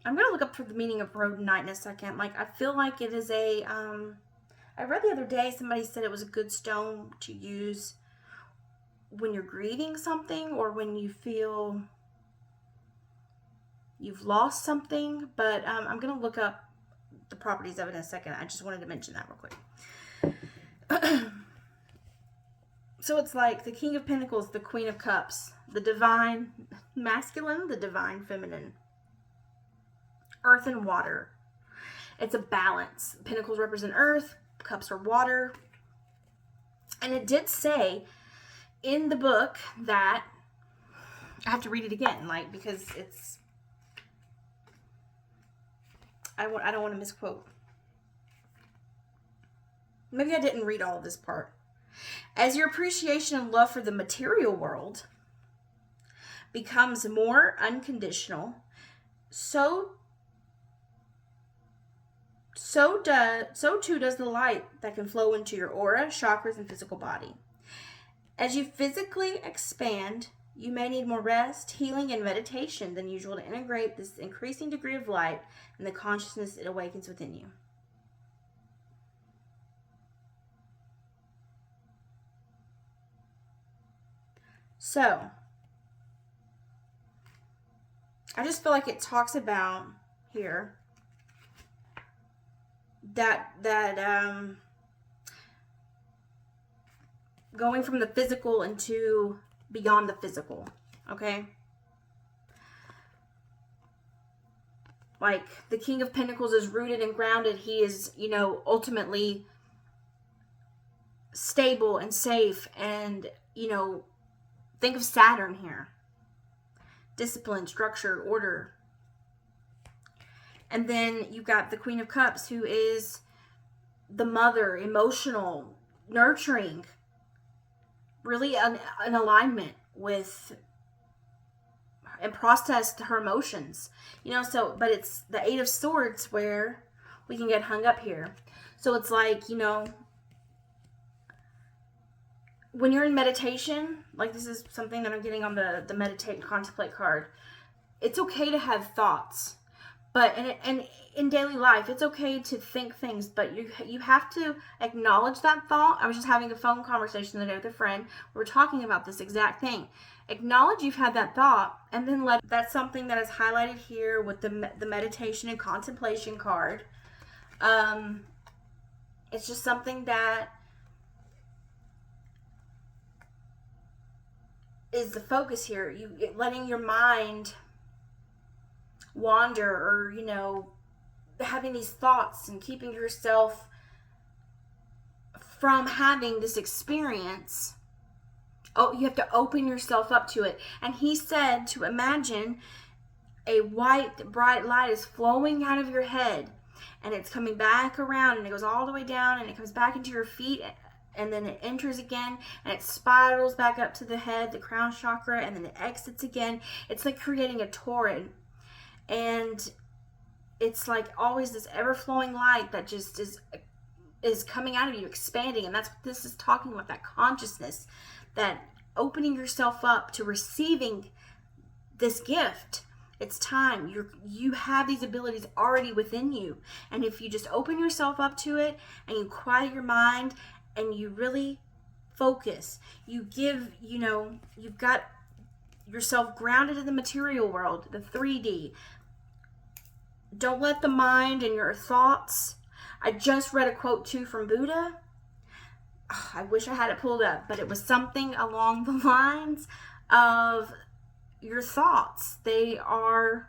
A: I'm going to look up for the meaning of Road Knight in a second. Like, I feel like it is a, I read the other day, somebody said it was a good stone to use when you're grieving something or when you feel you've lost something. But I'm going to look up the properties of it in a second. I just wanted to mention that real quick. So it's like the King of Pentacles, the Queen of Cups, the divine masculine, the divine feminine, earth and water. It's a balance. Pentacles represent earth, cups are water. And it did say in the book that, I have to read it again, like, because it's, I don't want to misquote. Maybe I didn't read all of this part. As your appreciation and love for the material world becomes more unconditional, so too does the light that can flow into your aura, chakras, and physical body. As you physically expand, you may need more rest, healing, and meditation than usual to integrate this increasing degree of light and the consciousness it awakens within you. So, I just feel like it talks about here that going from the physical into beyond the physical, okay? Like, the King of Pentacles is rooted and grounded. He is, you know, ultimately stable and safe. And, you know, think of Saturn here. Discipline, structure, order. And then you've got the Queen of Cups, who is the mother, emotional, nurturing, really an alignment with and processed her emotions, you know. So, but it's the Eight of Swords where we can get hung up here. So it's like, you know, when you're in meditation, like this is something that I'm getting on the meditate and contemplate card. It's okay to have thoughts, but and in daily life, it's okay to think things, but you have to acknowledge that thought. I was just having a phone conversation the other day with a friend. We were talking about this exact thing. Acknowledge you've had that thought, and then that's something that is highlighted here with the meditation and contemplation card. It's just something that is the focus here. You letting your mind wander, or, you know, having these thoughts and keeping yourself from having this experience. Oh, you have to open yourself up to it. And he said to imagine a white, bright light is flowing out of your head, and it's coming back around, and it goes all the way down, and it comes back into your feet, and then it enters again, and it spirals back up to the head, the crown chakra, and then it exits again. It's like creating a torrent. And it's like always this ever-flowing light that just is coming out of you, expanding. And that's what this is talking about, that consciousness, that opening yourself up to receiving this gift. It's time. You have these abilities already within you. And if you just open yourself up to it, and you quiet your mind, and you really focus, you give, you know, you've got yourself grounded in the material world, the 3D. Don't let the mind and your thoughts. I just read a quote too from Buddha. Oh, I wish I had it pulled up, but it was something along the lines of your thoughts. They are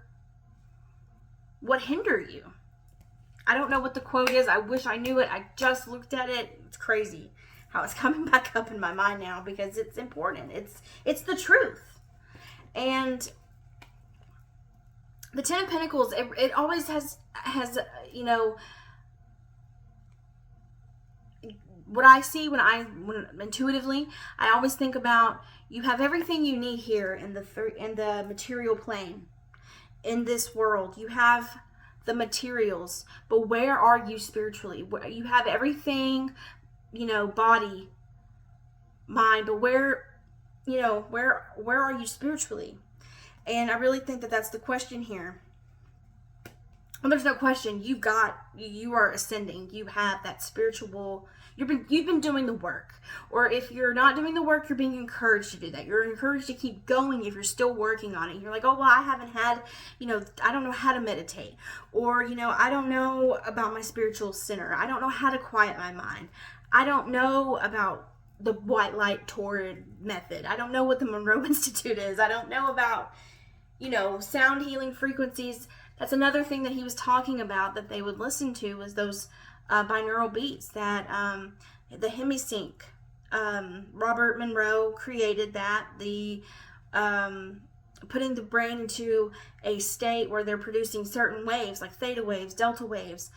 A: what hinder you. I don't know what the quote is. I wish I knew it. I just looked at it. It's crazy how it's coming back up in my mind now, because it's important. It's the truth. And the Ten of Pentacles, it always has, you know, what I see when intuitively, I always think about, you have everything you need here in the material plane, in this world. You have the materials, but where are you spiritually? You have everything, you know, body, mind, but where, you know, where are you spiritually? And I really think that that's the question here. Well, there's no question. You are ascending. You have that spiritual. You've been doing the work. Or if you're not doing the work, you're being encouraged to do that. You're encouraged to keep going if you're still working on it. You're like, oh, well, I haven't had, you know, I don't know how to meditate. Or, you know, I don't know about my spiritual center. I don't know how to quiet my mind. I don't know about the white light torrid method. I don't know what the Monroe Institute is. I don't know about, you know, sound healing frequencies. That's another thing that he was talking about that they would listen to, was those binaural beats that the Hemisync. Robert Monroe created that. The putting the brain into a state where they're producing certain waves, like theta waves, delta waves.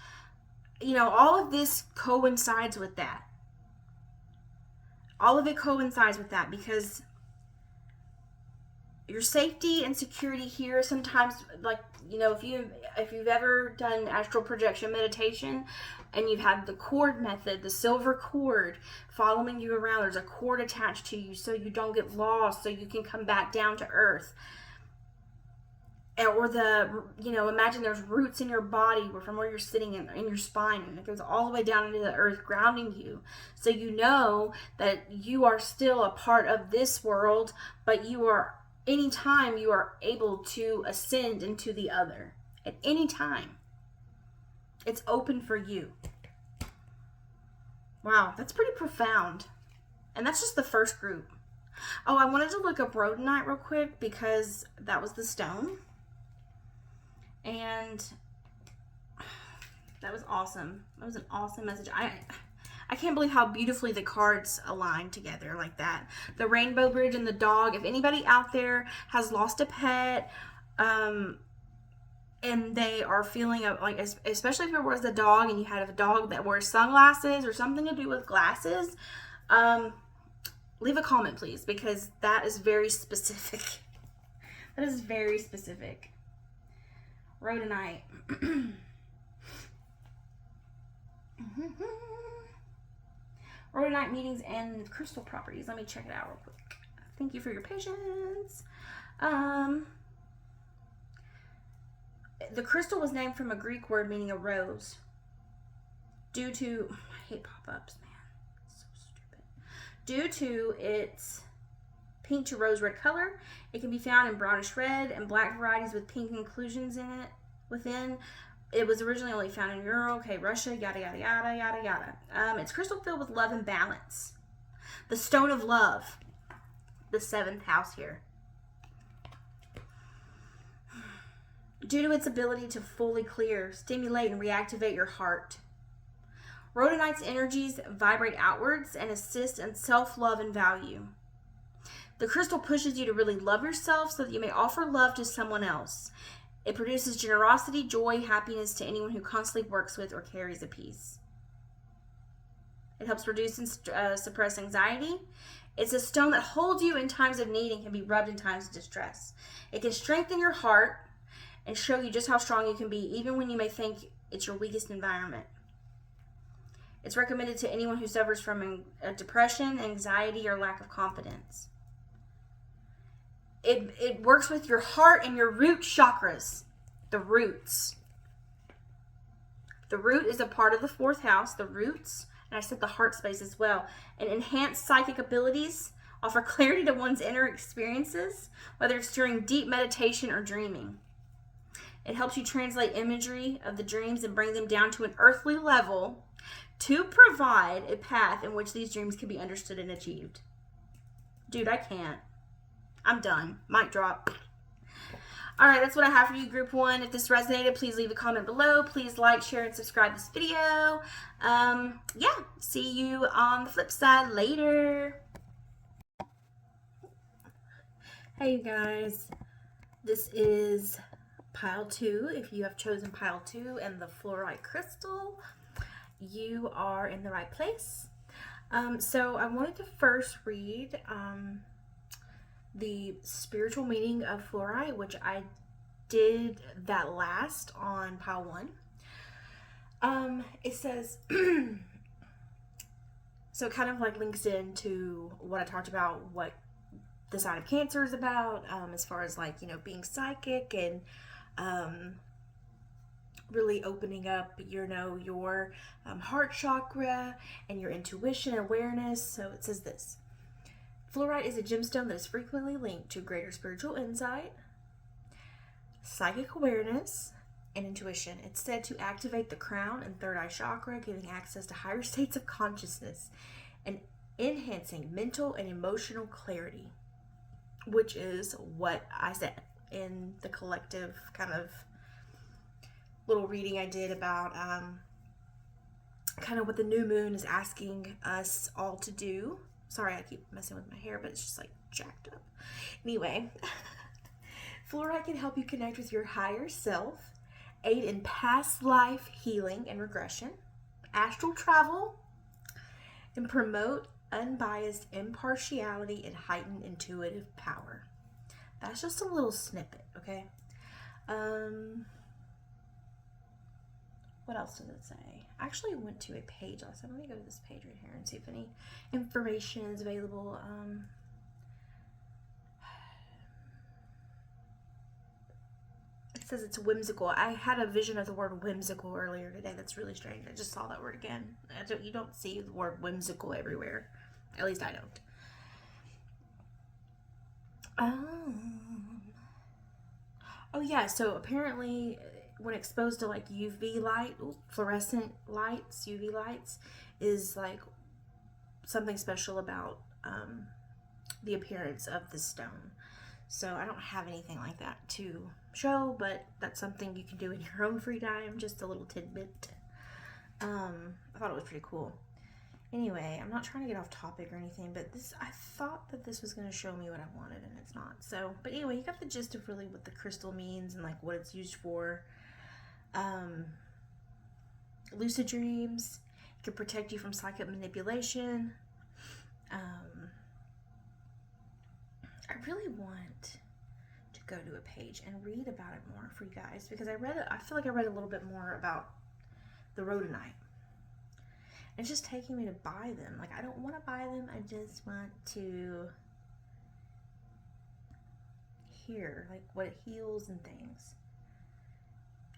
A: You know, all of this coincides with that. All of it coincides with that, because your safety and security here sometimes, like, you know, if you've ever done astral projection meditation and you've had the cord method, the silver cord following you around, there's a cord attached to you so you don't get lost, so you can come back down to earth. Or you know, imagine there's roots in your body from where you're sitting in your spine, and it goes all the way down into the earth, grounding you. So you know that you are still a part of this world, but anytime you are able to ascend into the other. At any time. It's open for you. Wow, that's pretty profound. And that's just the first group. Oh, I wanted to look up rhodonite real quick because that was the stone. And that was awesome. That was an awesome message. I can't believe how beautifully the cards align together like that. The rainbow bridge and the dog. If anybody out there has lost a pet, and they are feeling like, especially if it was a dog and you had a dog that wears sunglasses or something to do with glasses, leave a comment, please, because that is very specific. That is very specific. Rhodonite. Rhodonite meanings and crystal properties. Let me check it out real quick. Thank you for your patience. The crystal was named from a Greek word meaning a rose. Due to, I hate pop-ups, man. It's so stupid. Due to its pink to rose red color, it can be found in brownish red and black varieties with pink inclusions in it within. It was originally only found in Europe, Russia, yada, yada, yada, yada, yada. It's crystal filled with love and balance. The stone of love. The 7th house here. Due to its ability to fully clear, stimulate, and reactivate your heart. Rhodonite's energies vibrate outwards and assist in self-love and value. The crystal pushes you to really love yourself so that you may offer love to someone else. It produces generosity, joy, happiness to anyone who constantly works with or carries a piece. It helps reduce and suppress anxiety. It's a stone that holds you in times of need and can be rubbed in times of distress. It can strengthen your heart and show you just how strong you can be, even when you may think it's your weakest environment. It's recommended to anyone who suffers from depression, anxiety, or lack of confidence. It works with your heart and your root chakras. The roots. The root is a part of the 4th house, the roots, and I said the heart space as well. And enhanced psychic abilities offer clarity to one's inner experiences, whether it's during deep meditation or dreaming. It helps you translate imagery of the dreams and bring them down to an earthly level to provide a path in which these dreams can be understood and achieved. Dude, I can't. I'm done. Mic drop. All right, that's what I have for you, Group 1. If this resonated, please leave a comment below. Please like, share, and subscribe this video. Yeah, see you on the flip side later. Hey, you guys. This is pile 2. If you have chosen pile 2 and the fluorite crystal, you are in the right place. So I wanted to first read the spiritual meaning of fluorite, which I did that last on pile 1. It says, so it kind of like links into what I talked about, what the sign of Cancer is about, as far as like, being psychic and really opening up, your heart chakra and your intuition and awareness. So it says this. Fluorite is a gemstone that is frequently linked to greater spiritual insight, psychic awareness, and intuition. It's said to activate the crown and third eye chakra, giving access to higher states of consciousness and enhancing mental and emotional clarity, which is what I said in the collective kind of little reading I did about kind of what the new moon is asking us all to do. Sorry, I keep messing with my hair, but it's just like jacked up. Anyway, fluorite can help you connect with your higher self, aid in past life healing and regression, astral travel, and promote unbiased impartiality and heightened intuitive power. That's just a little snippet, okay? What else does it say? I actually went to a page last time. Let me go to this page right here and see if any information is available. It says it's whimsical. I had a vision of the word whimsical earlier today. That's really strange. I just saw that word again. You don't see the word whimsical everywhere. At least I don't. Oh yeah, so apparently when exposed to like UV light, fluorescent lights, UV lights, is like something special about the appearance of the stone. So I don't have anything like that to show, but that's something you can do in your own free time, just a little tidbit. I thought it was pretty cool. Anyway, I'm not trying to get off topic or anything, but I thought that this was going to show me what I wanted, and it's not. So, but anyway, you got the gist of really what the crystal means and like what it's used for. Lucid dreams. It can protect you from psychic manipulation. I really want to go to a page and read about it more for you guys, because I feel like I read a little bit more about the rhodonite. It's just taking me to buy them. Like, I don't want to buy them. I just want to hear, like, what it heals and things.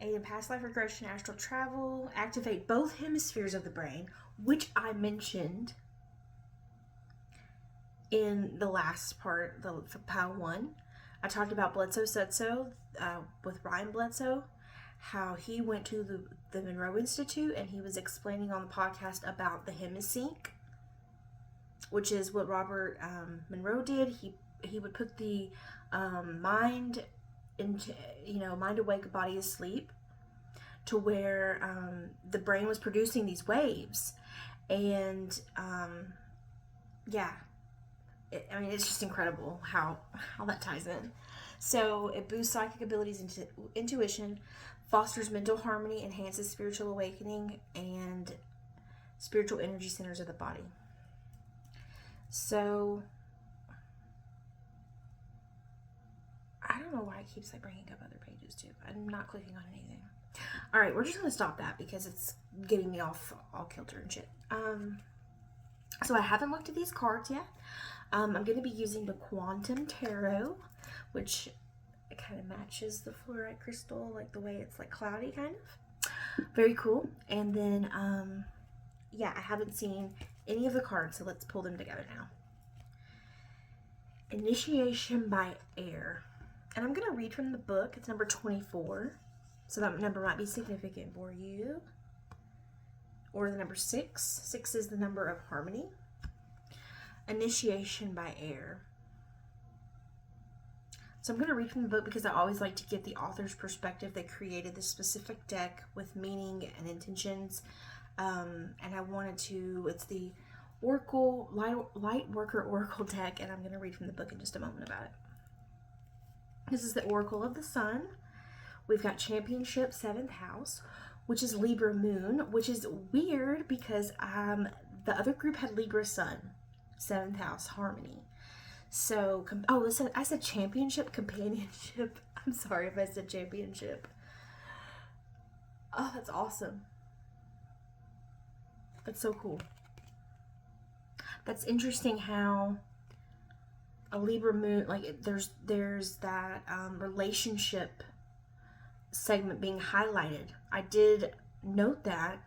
A: Aid in past life regression, astral travel, activate both hemispheres of the brain, which I mentioned in the last part, for Pile 1. I talked about Bledsoe Said So with Ryan Bledsoe, how he went to the Monroe Institute, and he was explaining on the podcast about the Hemisync, which is what Robert Monroe did. He would put the mind into, mind awake, body asleep, to where the brain was producing these waves, and it's just incredible how that ties in. So it boosts psychic abilities into intuition, fosters mental harmony, enhances spiritual awakening, and spiritual energy centers of the body. So I don't know why it keeps bringing up other pages too. I'm not clicking on anything. All right, we're just gonna stop that because it's getting me off all kilter and shit. So I haven't looked at these cards yet. I'm going to be using the Quantum Tarot, which kind of matches the fluorite crystal, like the way it's like cloudy kind of. Very cool. And then, I haven't seen any of the cards, so let's pull them together now. Initiation by Air. And I'm going to read from the book. It's number 24. So that number might be significant for you. Or the number 6. 6 is the number of harmony. Initiation by Air. So I'm going to read from the book because I always like to get the author's perspective. They created this specific deck with meaning and intentions. And I wanted to, it's the Oracle, Light Worker Oracle deck, and I'm going to read from the book in just a moment about it. This is the Oracle of the Sun. We've got Championship, 7th house, which is Libra Moon, which is weird because the other group had Libra Sun, 7th house, Harmony. So, listen, I said Championship, Companionship. I'm sorry if I said Championship. Oh, that's awesome. That's so cool. That's interesting how a Libra Moon, like there's that relationship segment being highlighted. I did note that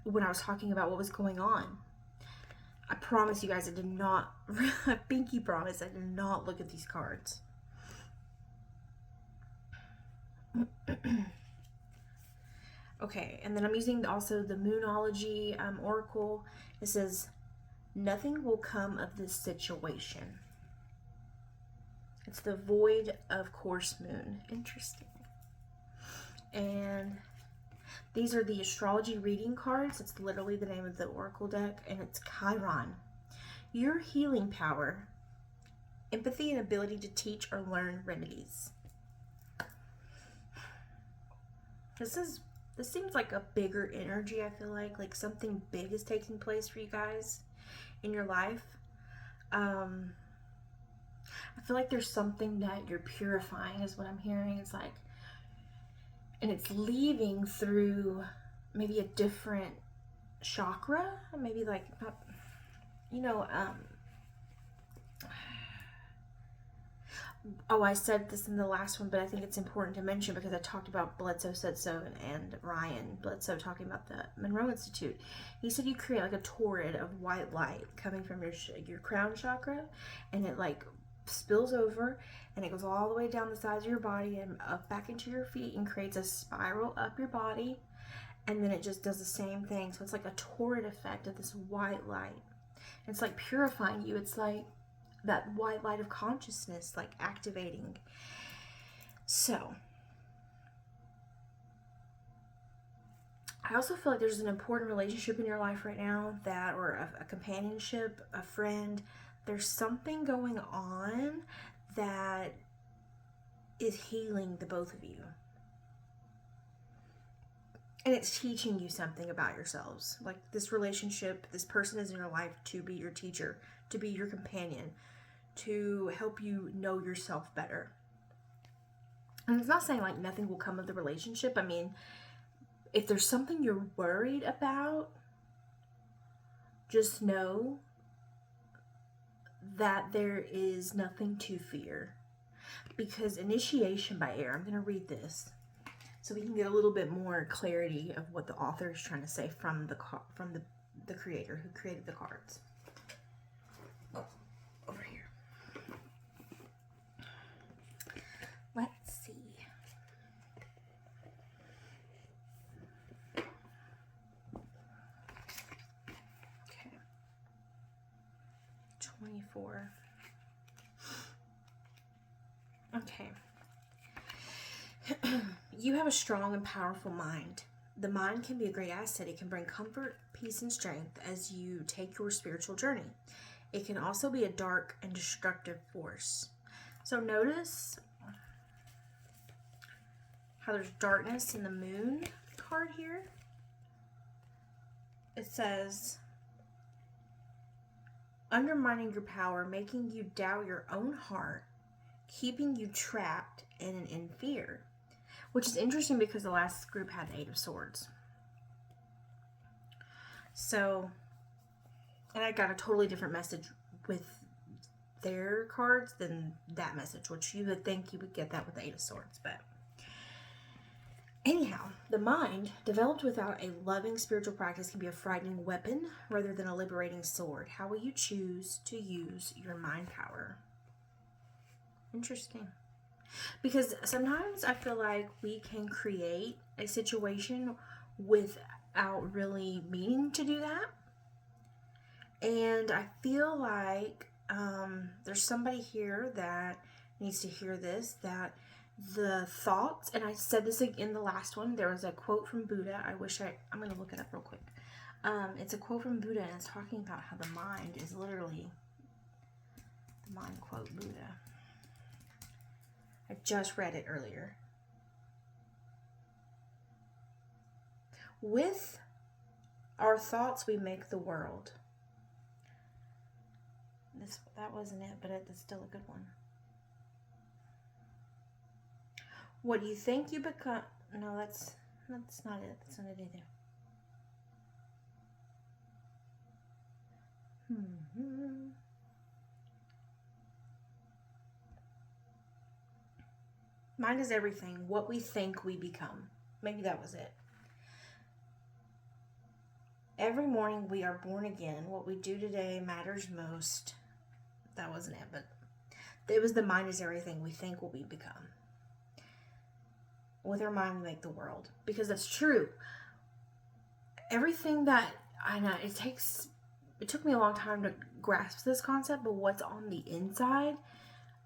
A: when I was talking about what was going on. I promise you guys, I did not, I pinky promise, I did not look at these cards. Okay, and then I'm using also the Moonology Oracle. It says, nothing will come of this situation. It's the Void of Course Moon. Interesting. And these are the astrology reading cards. It's literally the name of the Oracle deck, and it's Chiron. Your healing power, empathy, and ability to teach or learn remedies. This seems like a bigger energy, I feel like something big is taking place for you guys in your life. I feel like there's something that you're purifying is what I'm hearing. It's like, and it's leaving through maybe a different chakra, maybe like, not, I said this in the last one, but I think it's important to mention because I talked about Bledsoe Said So and Ryan Bledsoe talking about the Monroe Institute. He said you create like a torrid of white light coming from your crown chakra, and it like spills over and it goes all the way down the sides of your body and up back into your feet and creates a spiral up your body, and then it just does the same thing. So it's like a torrid effect of this white light. It's like purifying you. It's like that white light of consciousness, like activating. So I also feel like there's an important relationship in your life right now, that, or a companionship, a friend. There's something going on that is healing the both of you. And it's teaching you something about yourselves. Like this relationship, this person is in your life to be your teacher, to be your companion, to help you know yourself better. And it's not saying like nothing will come of the relationship. I mean, if there's something you're worried about, just know that there is nothing to fear. Because initiation by air, I'm going to read this so we can get a little bit more clarity of what the author is trying to say from the creator who created the cards. Oh, over here. Let's see. Okay. 24. Okay. You have a strong and powerful mind. The mind can be a great asset. It can bring comfort, peace, and strength as you take your spiritual journey. It can also be a dark and destructive force. So notice how there's darkness in the moon card here. It says, undermining your power, making you doubt your own heart, keeping you trapped in fear. Which is interesting because the last group had the 8 of Swords. So, and I got a totally different message with their cards than that message, which you would think you would get that with the 8 of Swords. But anyhow, the mind, developed without a loving spiritual practice, can be a frightening weapon rather than a liberating sword. How will you choose to use your mind power? Interesting. Because sometimes I feel like we can create a situation without really meaning to do that. And I feel like there's somebody here that needs to hear this, that the thoughts, and I said this in the last one, there was a quote from Buddha. I'm going to look it up real quick. It's a quote from Buddha, and it's talking about how the mind is literally, the mind quote Buddha. I just read it earlier. With our thoughts, we make the world. That wasn't it, but it's still a good one. What do you think you become? No, that's not it. That's not it either. Mind is everything. What we think, we become. Maybe that was it. Every morning we are born again. What we do today matters most. That wasn't it, but it was the mind is everything. We think what we become. With our mind, we make the world. Because that's true. Everything that I know, it took me a long time to grasp this concept, but what's on the inside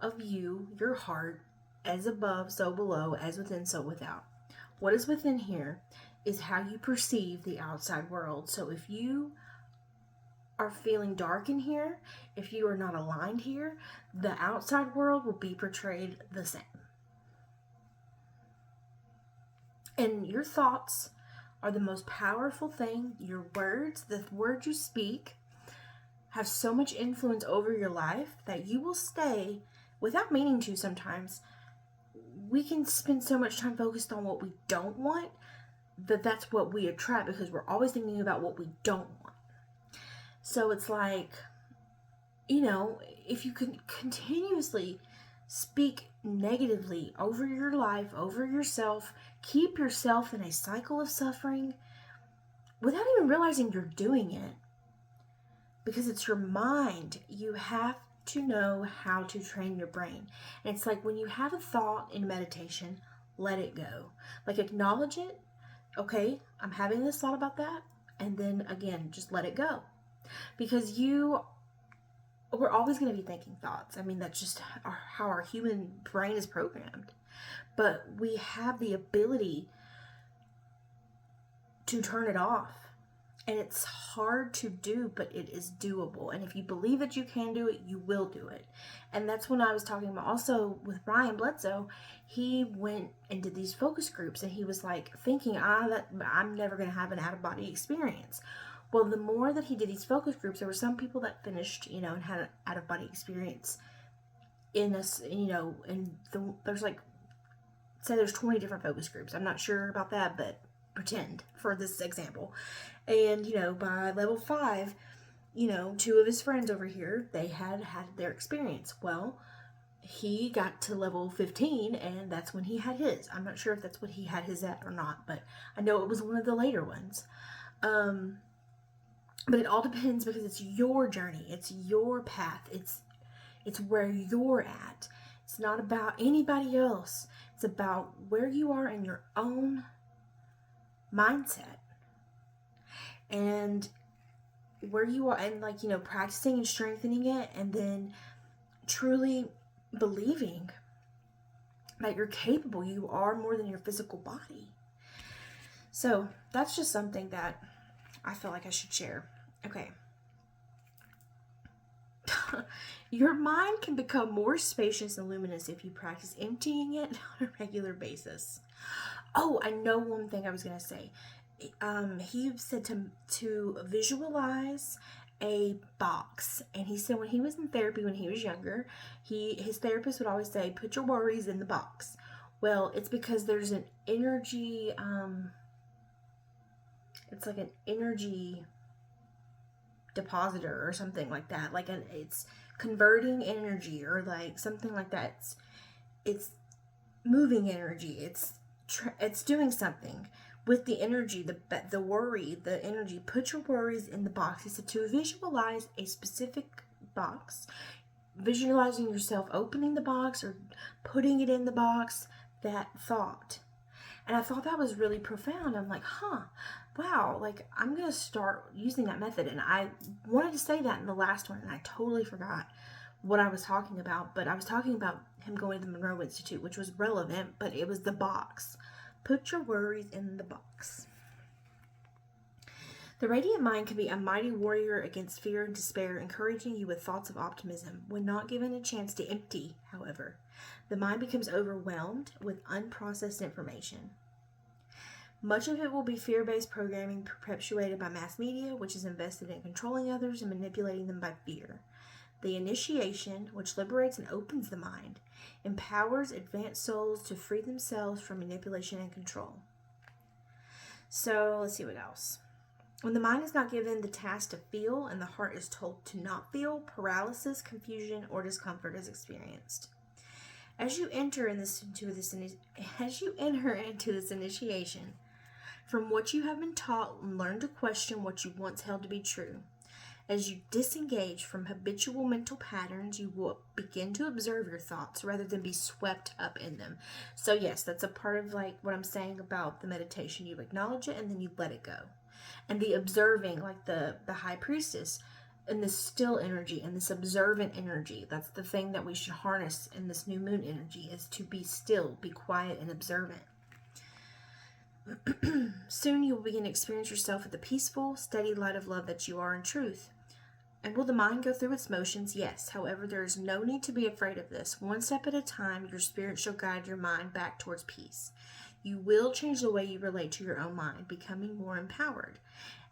A: of you, your heart, as above, so below, as within, so without. What is within here is how you perceive the outside world. So if you are feeling dark in here, if you are not aligned here, the outside world will be portrayed the same. And your thoughts are the most powerful thing. Your words, the words you speak, have so much influence over your life that you will stay, without meaning to sometimes, we can spend so much time focused on what we don't want that's what we attract, because we're always thinking about what we don't want. So it's like, if you can continuously speak negatively over your life, over yourself, keep yourself in a cycle of suffering without even realizing you're doing it, because it's your mind. You have to know how to train your brain. And it's like when you have a thought in meditation, let it go. Like acknowledge it. Okay, I'm having this thought about that. And then again, just let it go. Because you we're always going to be thinking thoughts. I mean, that's just how our human brain is programmed. But we have the ability to turn it off. And it's hard to do, but it is doable. And if you believe that you can do it, you will do it. And that's when I was talking about also with Ryan Bledsoe. He went and did these focus groups, and he was like thinking, I'm never going to have an out-of-body experience. Well, the more that he did these focus groups, there were some people that finished, and had an out-of-body experience in us, and there's like, say there's 20 different focus groups. I'm not sure about that, but pretend for this example. And, by level 5, 2 of his friends over here, they had their experience. Well, he got to level 15, and that's when he had his. I'm not sure if that's what he had his at or not, but I know it was one of the later ones. But it all depends, because it's your journey. It's your path. It's where you're at. It's not about anybody else. It's about where you are in your own mindset. And where you are, and practicing and strengthening it, and then truly believing that you're capable. You are more than your physical body. So that's just something that I feel like I should share. Okay. Your mind can become more spacious and luminous if you practice emptying it on a regular basis. Oh, I know one thing I was going to say. He said to visualize a box, and he said when he was in therapy when he was younger, his therapist would always say, put your worries in the box. Well, it's because there's an energy, it's like an energy depositor or something like that, it's converting energy, or like something like that. It's moving energy. It's doing something with the energy, the worry, the energy. Put your worries in the box. He said to visualize a specific box, visualizing yourself opening the box or putting it in the box, that thought. And I thought that was really profound. I'm like, wow, I'm going to start using that method. And I wanted to say that in the last one, and I totally forgot what I was talking about. But I was talking about him going to the Monroe Institute, which was relevant, but it was the box. Put your worries in the box. The radiant mind can be a mighty warrior against fear and despair, encouraging you with thoughts of optimism. When not given a chance to empty, however, the mind becomes overwhelmed with unprocessed information. Much of it will be fear-based programming perpetuated by mass media, which is invested in controlling others and manipulating them by fear. The initiation, which liberates and opens the mind, empowers advanced souls to free themselves from manipulation and control. So, let's see what else. When the mind is not given the task to feel and the heart is told to not feel, paralysis, confusion, or discomfort is experienced. As you enter into this initiation, from what you have been taught, learn to question what you once held to be true. As you disengage from habitual mental patterns, you will begin to observe your thoughts rather than be swept up in them. So yes, that's a part of what I'm saying about the meditation. You acknowledge it and then you let it go. And the observing, like the high priestess, and this still energy and this observant energy, that's the thing that we should harness in this new moon energy, is to be still, be quiet, and observant. Soon you will begin to experience yourself with the peaceful, steady light of love that you are in truth. And will the mind go through its motions? Yes. However, there is no need to be afraid of this. One step at a time, your spirit shall guide your mind back towards peace. You will change the way you relate to your own mind, becoming more empowered.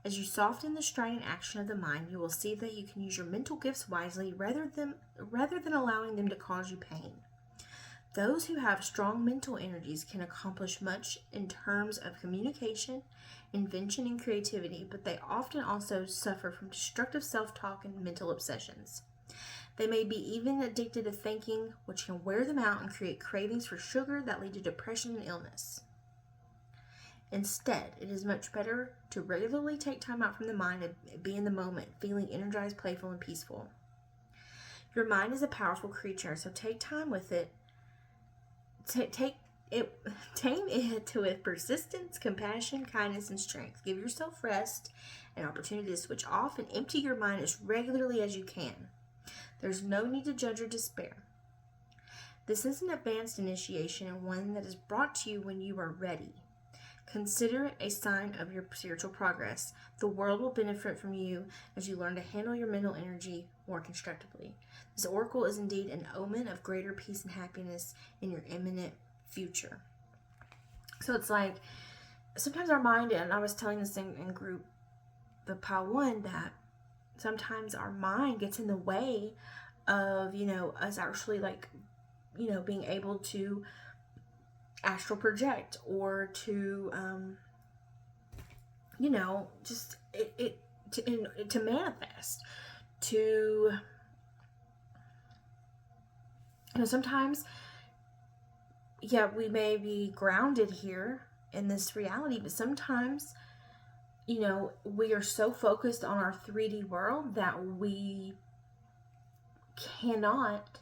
A: As you soften the strident action of the mind, you will see that you can use your mental gifts wisely rather than allowing them to cause you pain. Those who have strong mental energies can accomplish much in terms of communication, invention, and creativity, but they often also suffer from destructive self-talk and mental obsessions. They may be even addicted to thinking, which can wear them out and create cravings for sugar that lead to depression and illness. Instead, it is much better to regularly take time out from the mind and be in the moment, feeling energized, playful, and peaceful. Your mind is a powerful creature, so take time with it. Tame it with persistence, compassion, kindness, and strength. Give yourself rest and opportunity to switch off and empty your mind as regularly as you can. There's no need to judge or despair. This is an advanced initiation and one that is brought to you when you are ready. Consider it a sign of your spiritual progress. The world will benefit from you as you learn to handle your mental energy more constructively. This oracle is indeed an omen of greater peace and happiness in your imminent future. So it's like, sometimes our mind, and I was telling this in group, the pile 1, that sometimes our mind gets in the way of, us actually being able to astral project or to, just to manifest, to, sometimes, we may be grounded here in this reality, but sometimes, we are so focused on our 3D world that we cannot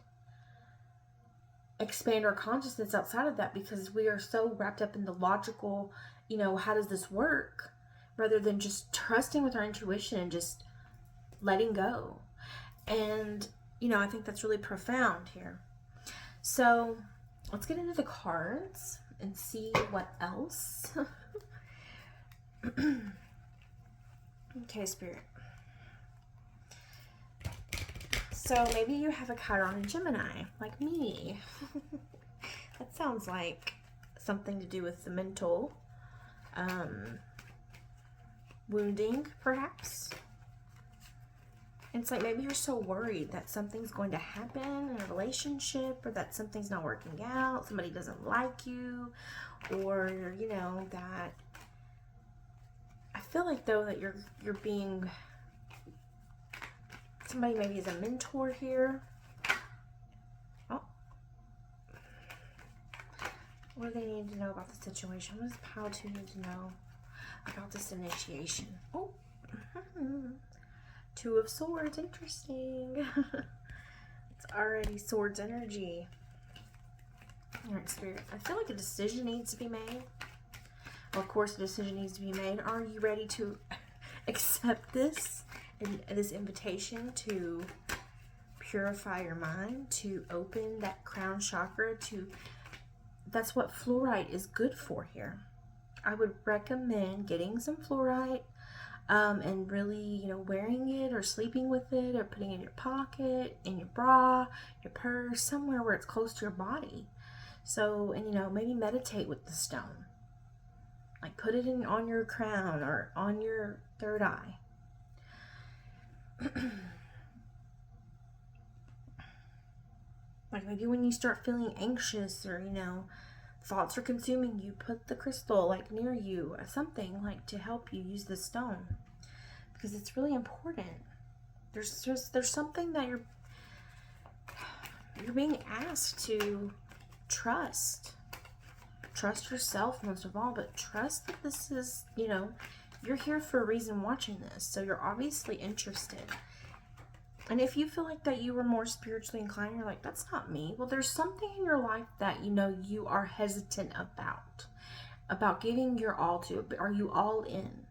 A: expand our consciousness outside of that, because we are so wrapped up in the logical, how does this work, rather than just trusting with our intuition and just letting go. And, I think that's really profound here. So let's get into the cards and see what else. Okay, Spirit. So maybe you have a Chiron in Gemini, like me. That sounds like something to do with the mental wounding, perhaps. It's like maybe you're so worried that something's going to happen in a relationship, or that something's not working out, somebody doesn't like you, or, that... I feel like, though, that you're being... Somebody maybe is a mentor here. Oh. What do they need to know about the situation? What does Pile 2 need to know about this initiation? Oh. Two of Swords. Interesting. It's already Swords energy. Alright, Spirit. I feel like a decision needs to be made. Well, of course, a decision needs to be made. Are you ready to accept this? And this invitation to purify your mind, to open that crown chakra, that's what fluorite is good for here. I would recommend getting some fluorite and really, wearing it or sleeping with it or putting it in your pocket, in your bra, your purse, somewhere where it's close to your body. So, and maybe meditate with the stone. Like put it on your crown or on your third eye. Like maybe when you start feeling anxious or thoughts are consuming you, put the crystal like near you, something like to help you use the stone, because it's really important. There's something that you're being asked to trust yourself most of all, but trust that this is, you're here for a reason watching this, so you're obviously interested. And if you feel like that you were more spiritually inclined, you're like, that's not me. Well, there's something in your life that, you are hesitant about giving your all to. Are you all in?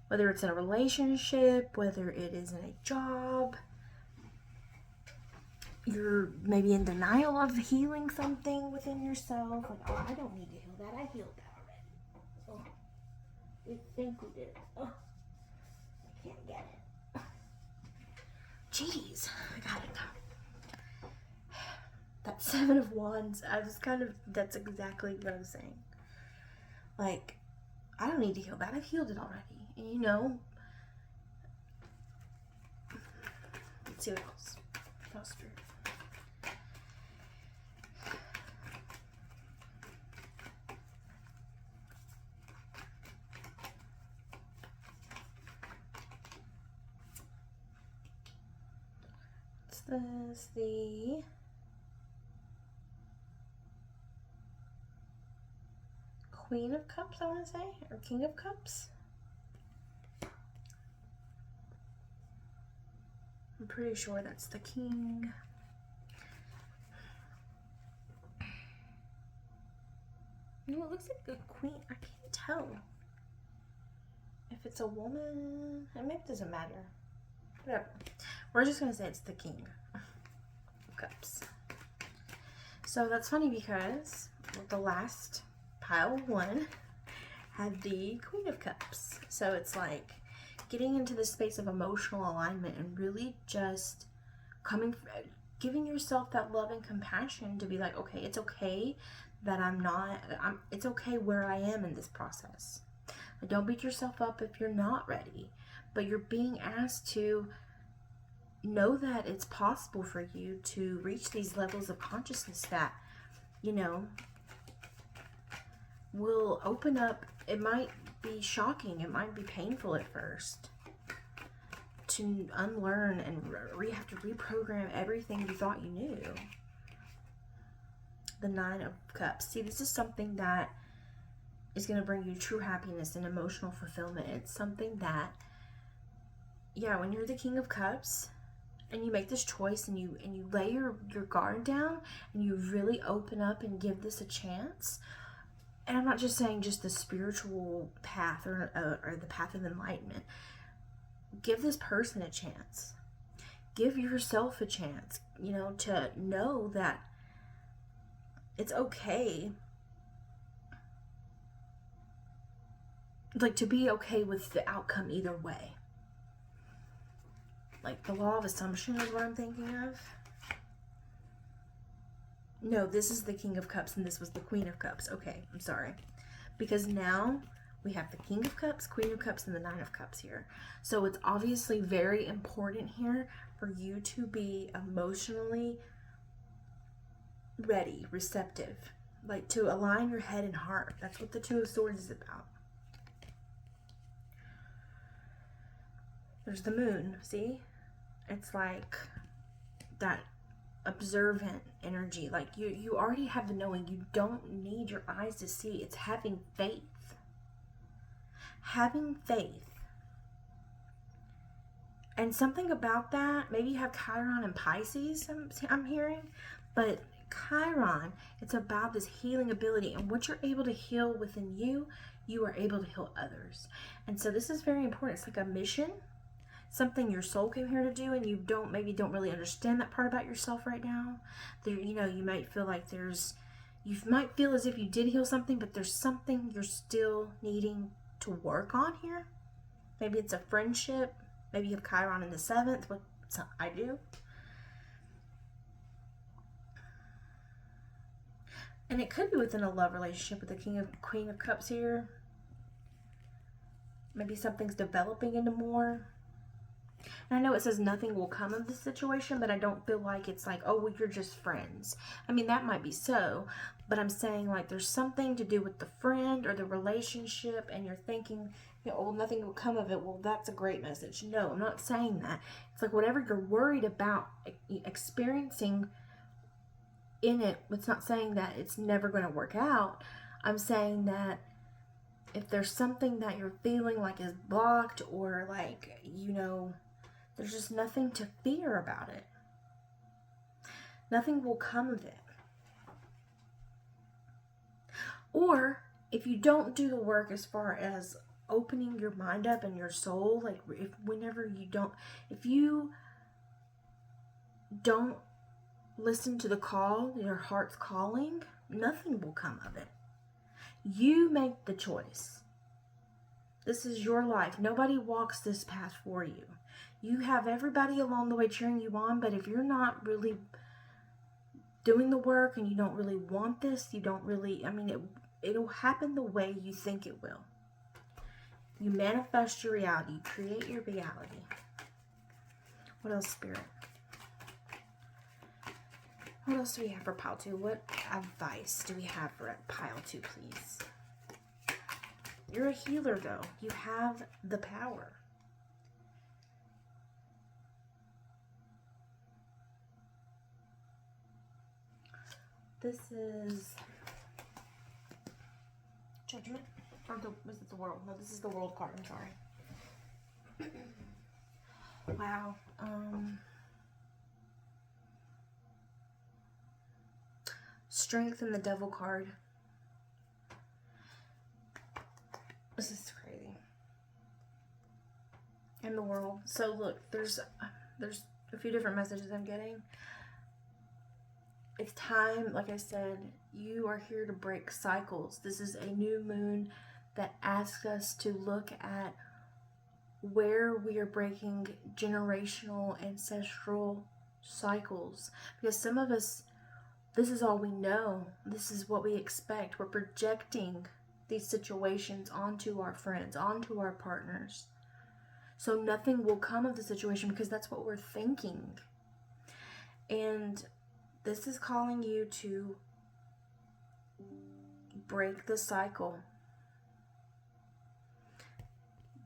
A: Whether it's in a relationship, whether it is in a job, you're maybe in denial of healing something within yourself. Like, oh, I don't need to heal that. I healed that already. Oh, we think we did. Oh, I can't get it. Jeez, I got it. That 7 of Wands, that's exactly what I was saying. Like, I don't need to heal that. I've healed it already. And let's see what else. Spirit. This the Queen of Cups, I want to say, or King of Cups. I'm pretty sure that's the King. It looks like a queen. I can't tell if it's a woman. Maybe it doesn't matter. Whatever. We're just going to say it's the King of Cups. So that's funny because the last pile one had the Queen of Cups. So it's like getting into the space of emotional alignment and really just giving yourself that love and compassion to be like, okay, it's okay that it's okay where I am in this process. Don't beat yourself up if you're not ready, but you're being asked to know that it's possible for you to reach these levels of consciousness that, will open up. It might be shocking, it might be painful at first to unlearn and have to reprogram everything you thought you knew. The Nine of Cups. See, this is something that is going to bring you true happiness and emotional fulfillment. It's something that, when you're the King of Cups and you make this choice and you lay your guard down and you really open up and give this a chance. And I'm not just saying just the spiritual path or the path of enlightenment. Give this person a chance. Give yourself a chance, to know that it's okay. Like, to be okay with the outcome either way. Like, the law of assumption is what I'm thinking of. No, this is the King of Cups and this was the Queen of Cups. Okay, I'm sorry. Because now we have the King of Cups, Queen of Cups, and the Nine of Cups here. So it's obviously very important here for you to be emotionally ready, receptive. Like, to align your head and heart. That's what the Two of Swords is about. There's the moon, see? It's like that observant energy. Like, you already have the knowing. You don't need your eyes to see. It's having faith. Having faith. And something about that, maybe you have Chiron and Pisces, I'm hearing, but Chiron, it's about this healing ability, and what you're able to heal within you, you are able to heal others. And so this is very important. It's like a mission, something your soul came here to do, and you don't really understand that part about yourself right now. There, you might feel like you might feel as if you did heal something, but there's something you're still needing to work on here. Maybe it's a friendship. Maybe you have Chiron in the 7th, what I do. And it could be within a love relationship with the Queen of Cups here. Maybe something's developing into more. And I know it says nothing will come of this situation, but I don't feel like it's like, oh, well, you're just friends. I mean, that might be so, but I'm saying like there's something to do with the friend or the relationship, and you're thinking, well, nothing will come of it. Well, that's a great message. No, I'm not saying that. It's like whatever you're worried about experiencing in it, it's not saying that it's never going to work out. I'm saying that if there's something that you're feeling like is blocked, or like, there's just nothing to fear about it. Nothing will come of it. Or if you don't do the work as far as opening your mind up and your soul, like if you don't listen to the call, your heart's calling, nothing will come of it. You make the choice. This is your life. Nobody walks this path for you. You have everybody along the way cheering you on, but if you're not really doing the work and you don't really want this, it'll happen the way you think it will. You manifest your reality. You create your reality. What else, Spirit? What else do we have for pile 2? What advice do we have for pile 2, please? You're a healer, though. You have the power. This is Judgment. Or was it the World? No, this is the World card. I'm sorry. Wow. Strength and the Devil card. This is crazy. And the World. So look, there's a few different messages I'm getting. It's time, like I said, you are here to break cycles. This is a new moon that asks us to look at where we are breaking generational, ancestral cycles. Because some of us, this is all we know. This is what we expect. We're projecting these situations onto our friends, onto our partners. So nothing will come of the situation because that's what we're thinking. And this is calling you to break the cycle.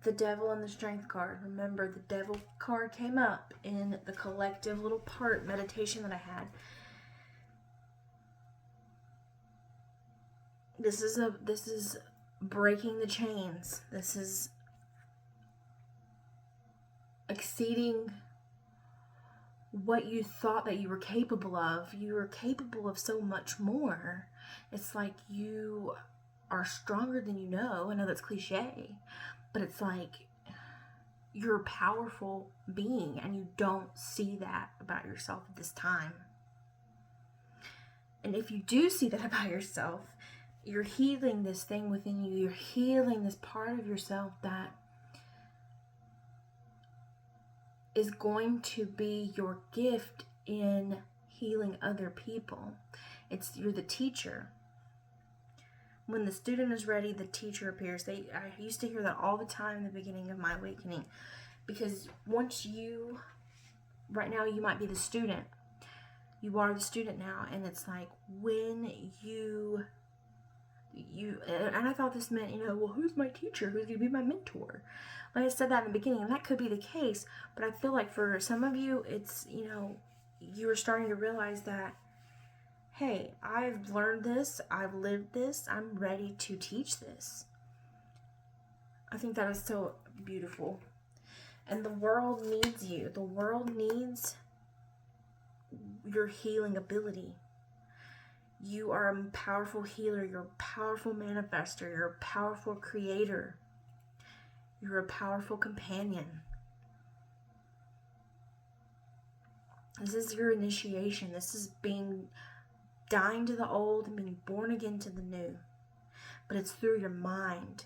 A: The Devil and the Strength card. Remember, the Devil card came up in the collective little part meditation that I had. This is breaking the chains. This is exceeding what you thought that you were capable of. You are capable of so much more. It's like you are stronger than you know. I know that's cliche, but it's like you're a powerful being and you don't see that about yourself at this time. And if you do see that about yourself, you're healing this thing within you. You're healing this part of yourself that is going to be your gift in healing other people. You're the teacher. When the student is ready, the teacher appears. I used to hear that all the time in the beginning of my awakening. Because right now you might be the student. You are the student now. And it's like when you and I thought this meant, well, who's my teacher? Who's going to be my mentor? Like I said that in the beginning, and that could be the case. But I feel like for some of you, it's, you are starting to realize that, hey, I've learned this, I've lived this, I'm ready to teach this. I think that is so beautiful. And the world needs you. The world needs your healing ability. You are a powerful healer. You're a powerful manifester. You're a powerful creator. You're a powerful companion. This is your initiation. This is dying to the old and being born again to the new. But it's through your mind.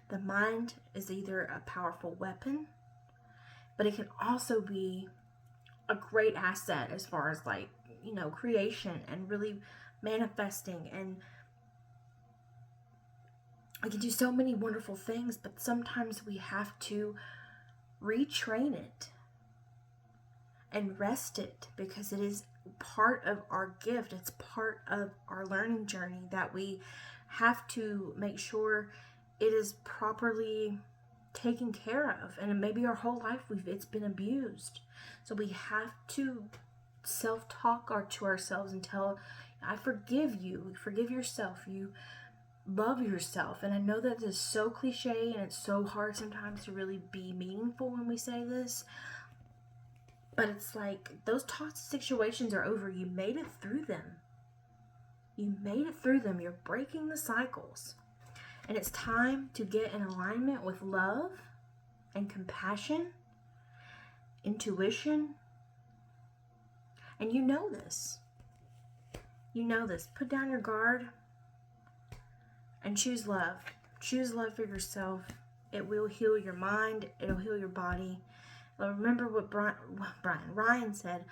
A: The mind is either a powerful weapon, but it can also be a great asset as far as creation and really manifesting, and we can do so many wonderful things, but sometimes we have to retrain it and rest it because it is part of our gift. It's part of our learning journey that we have to make sure it is properly taken care of. And maybe our whole life it's been abused. So we have to self-talk to ourselves and tell, I forgive you. Forgive yourself. You love yourself. And I know that this is so cliche and it's so hard sometimes to really be meaningful when we say this. But it's like those toxic situations are over. You made it through them. You made it through them. You're breaking the cycles. And it's time to get in alignment with love and compassion, intuition. And you know this. You know this. Put down your guard and choose love. Choose love for yourself. It will heal your mind. It'll heal your body. Remember what Ryan said,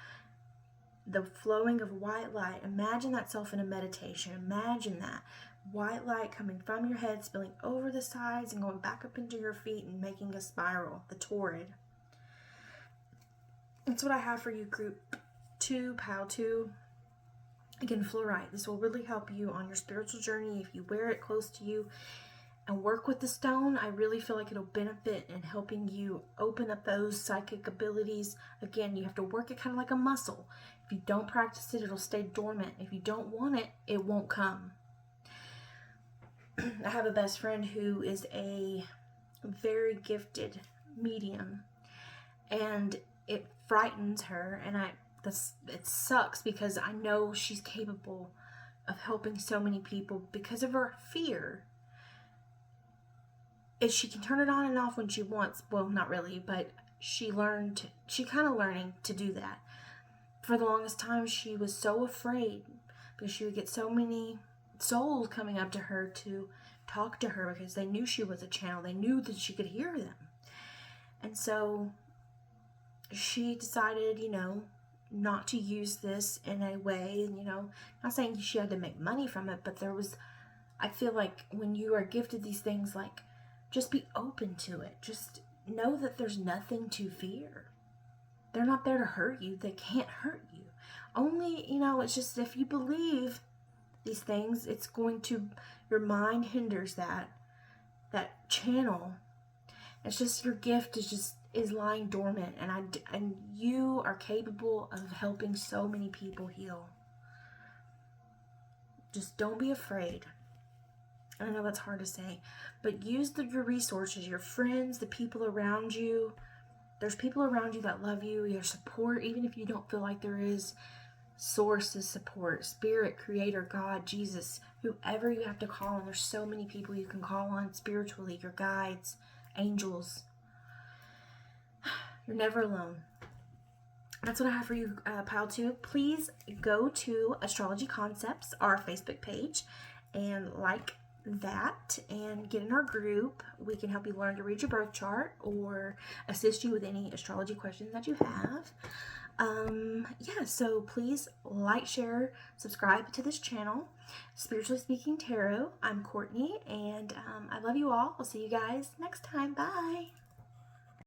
A: the flowing of white light. Imagine that self in a meditation. Imagine that white light coming from your head, spilling over the sides and going back up into your feet and making a spiral, the torrid. That's what I have for you, group 2, pile 2. Again, fluorite. This will really help you on your spiritual journey if you wear it close to you and work with the stone. I really feel like it'll benefit in helping you open up those psychic abilities. Again, you have to work it kind of like a muscle. If you don't practice it, it'll stay dormant. If you don't want it, it won't come. I have a best friend who is a very gifted medium, and it frightens her, and it sucks because I know she's capable of helping so many people because of her fear. If she can turn it on and off when she wants, well, not really, but she kind of learning to do that. For the longest time, she was so afraid because she would get so many souls coming up to her to talk to her because they knew she was a channel. They knew that she could hear them. And so she decided, not to use this in a way, not saying she had to make money from it, but I feel like when you are gifted these things, like, just be open to it. Just know that there's nothing to fear. They're not there to hurt you. They can't hurt you. Only, it's just if you believe these things, your mind hinders that channel. It's just your gift is lying dormant, and you are capable of helping so many people heal. Just don't be afraid. I know that's hard to say, but use your resources, your friends, the people around you. There's people around you that love you, your support, even if you don't feel like there is. Source is support, Spirit, Creator, God, Jesus, whoever you have to call on. There's so many people you can call on spiritually, your guides, angels. You're never alone. That's what I have for you, Pile 2. Please go to Astrology Concepts, our Facebook page, and like that and get in our group. We can help you learn to read your birth chart or assist you with any astrology questions that you have. So please like, share, subscribe to this channel, Spiritually Speaking Tarot. I'm Courtney, and I love you all. I'll see you guys next time. Bye.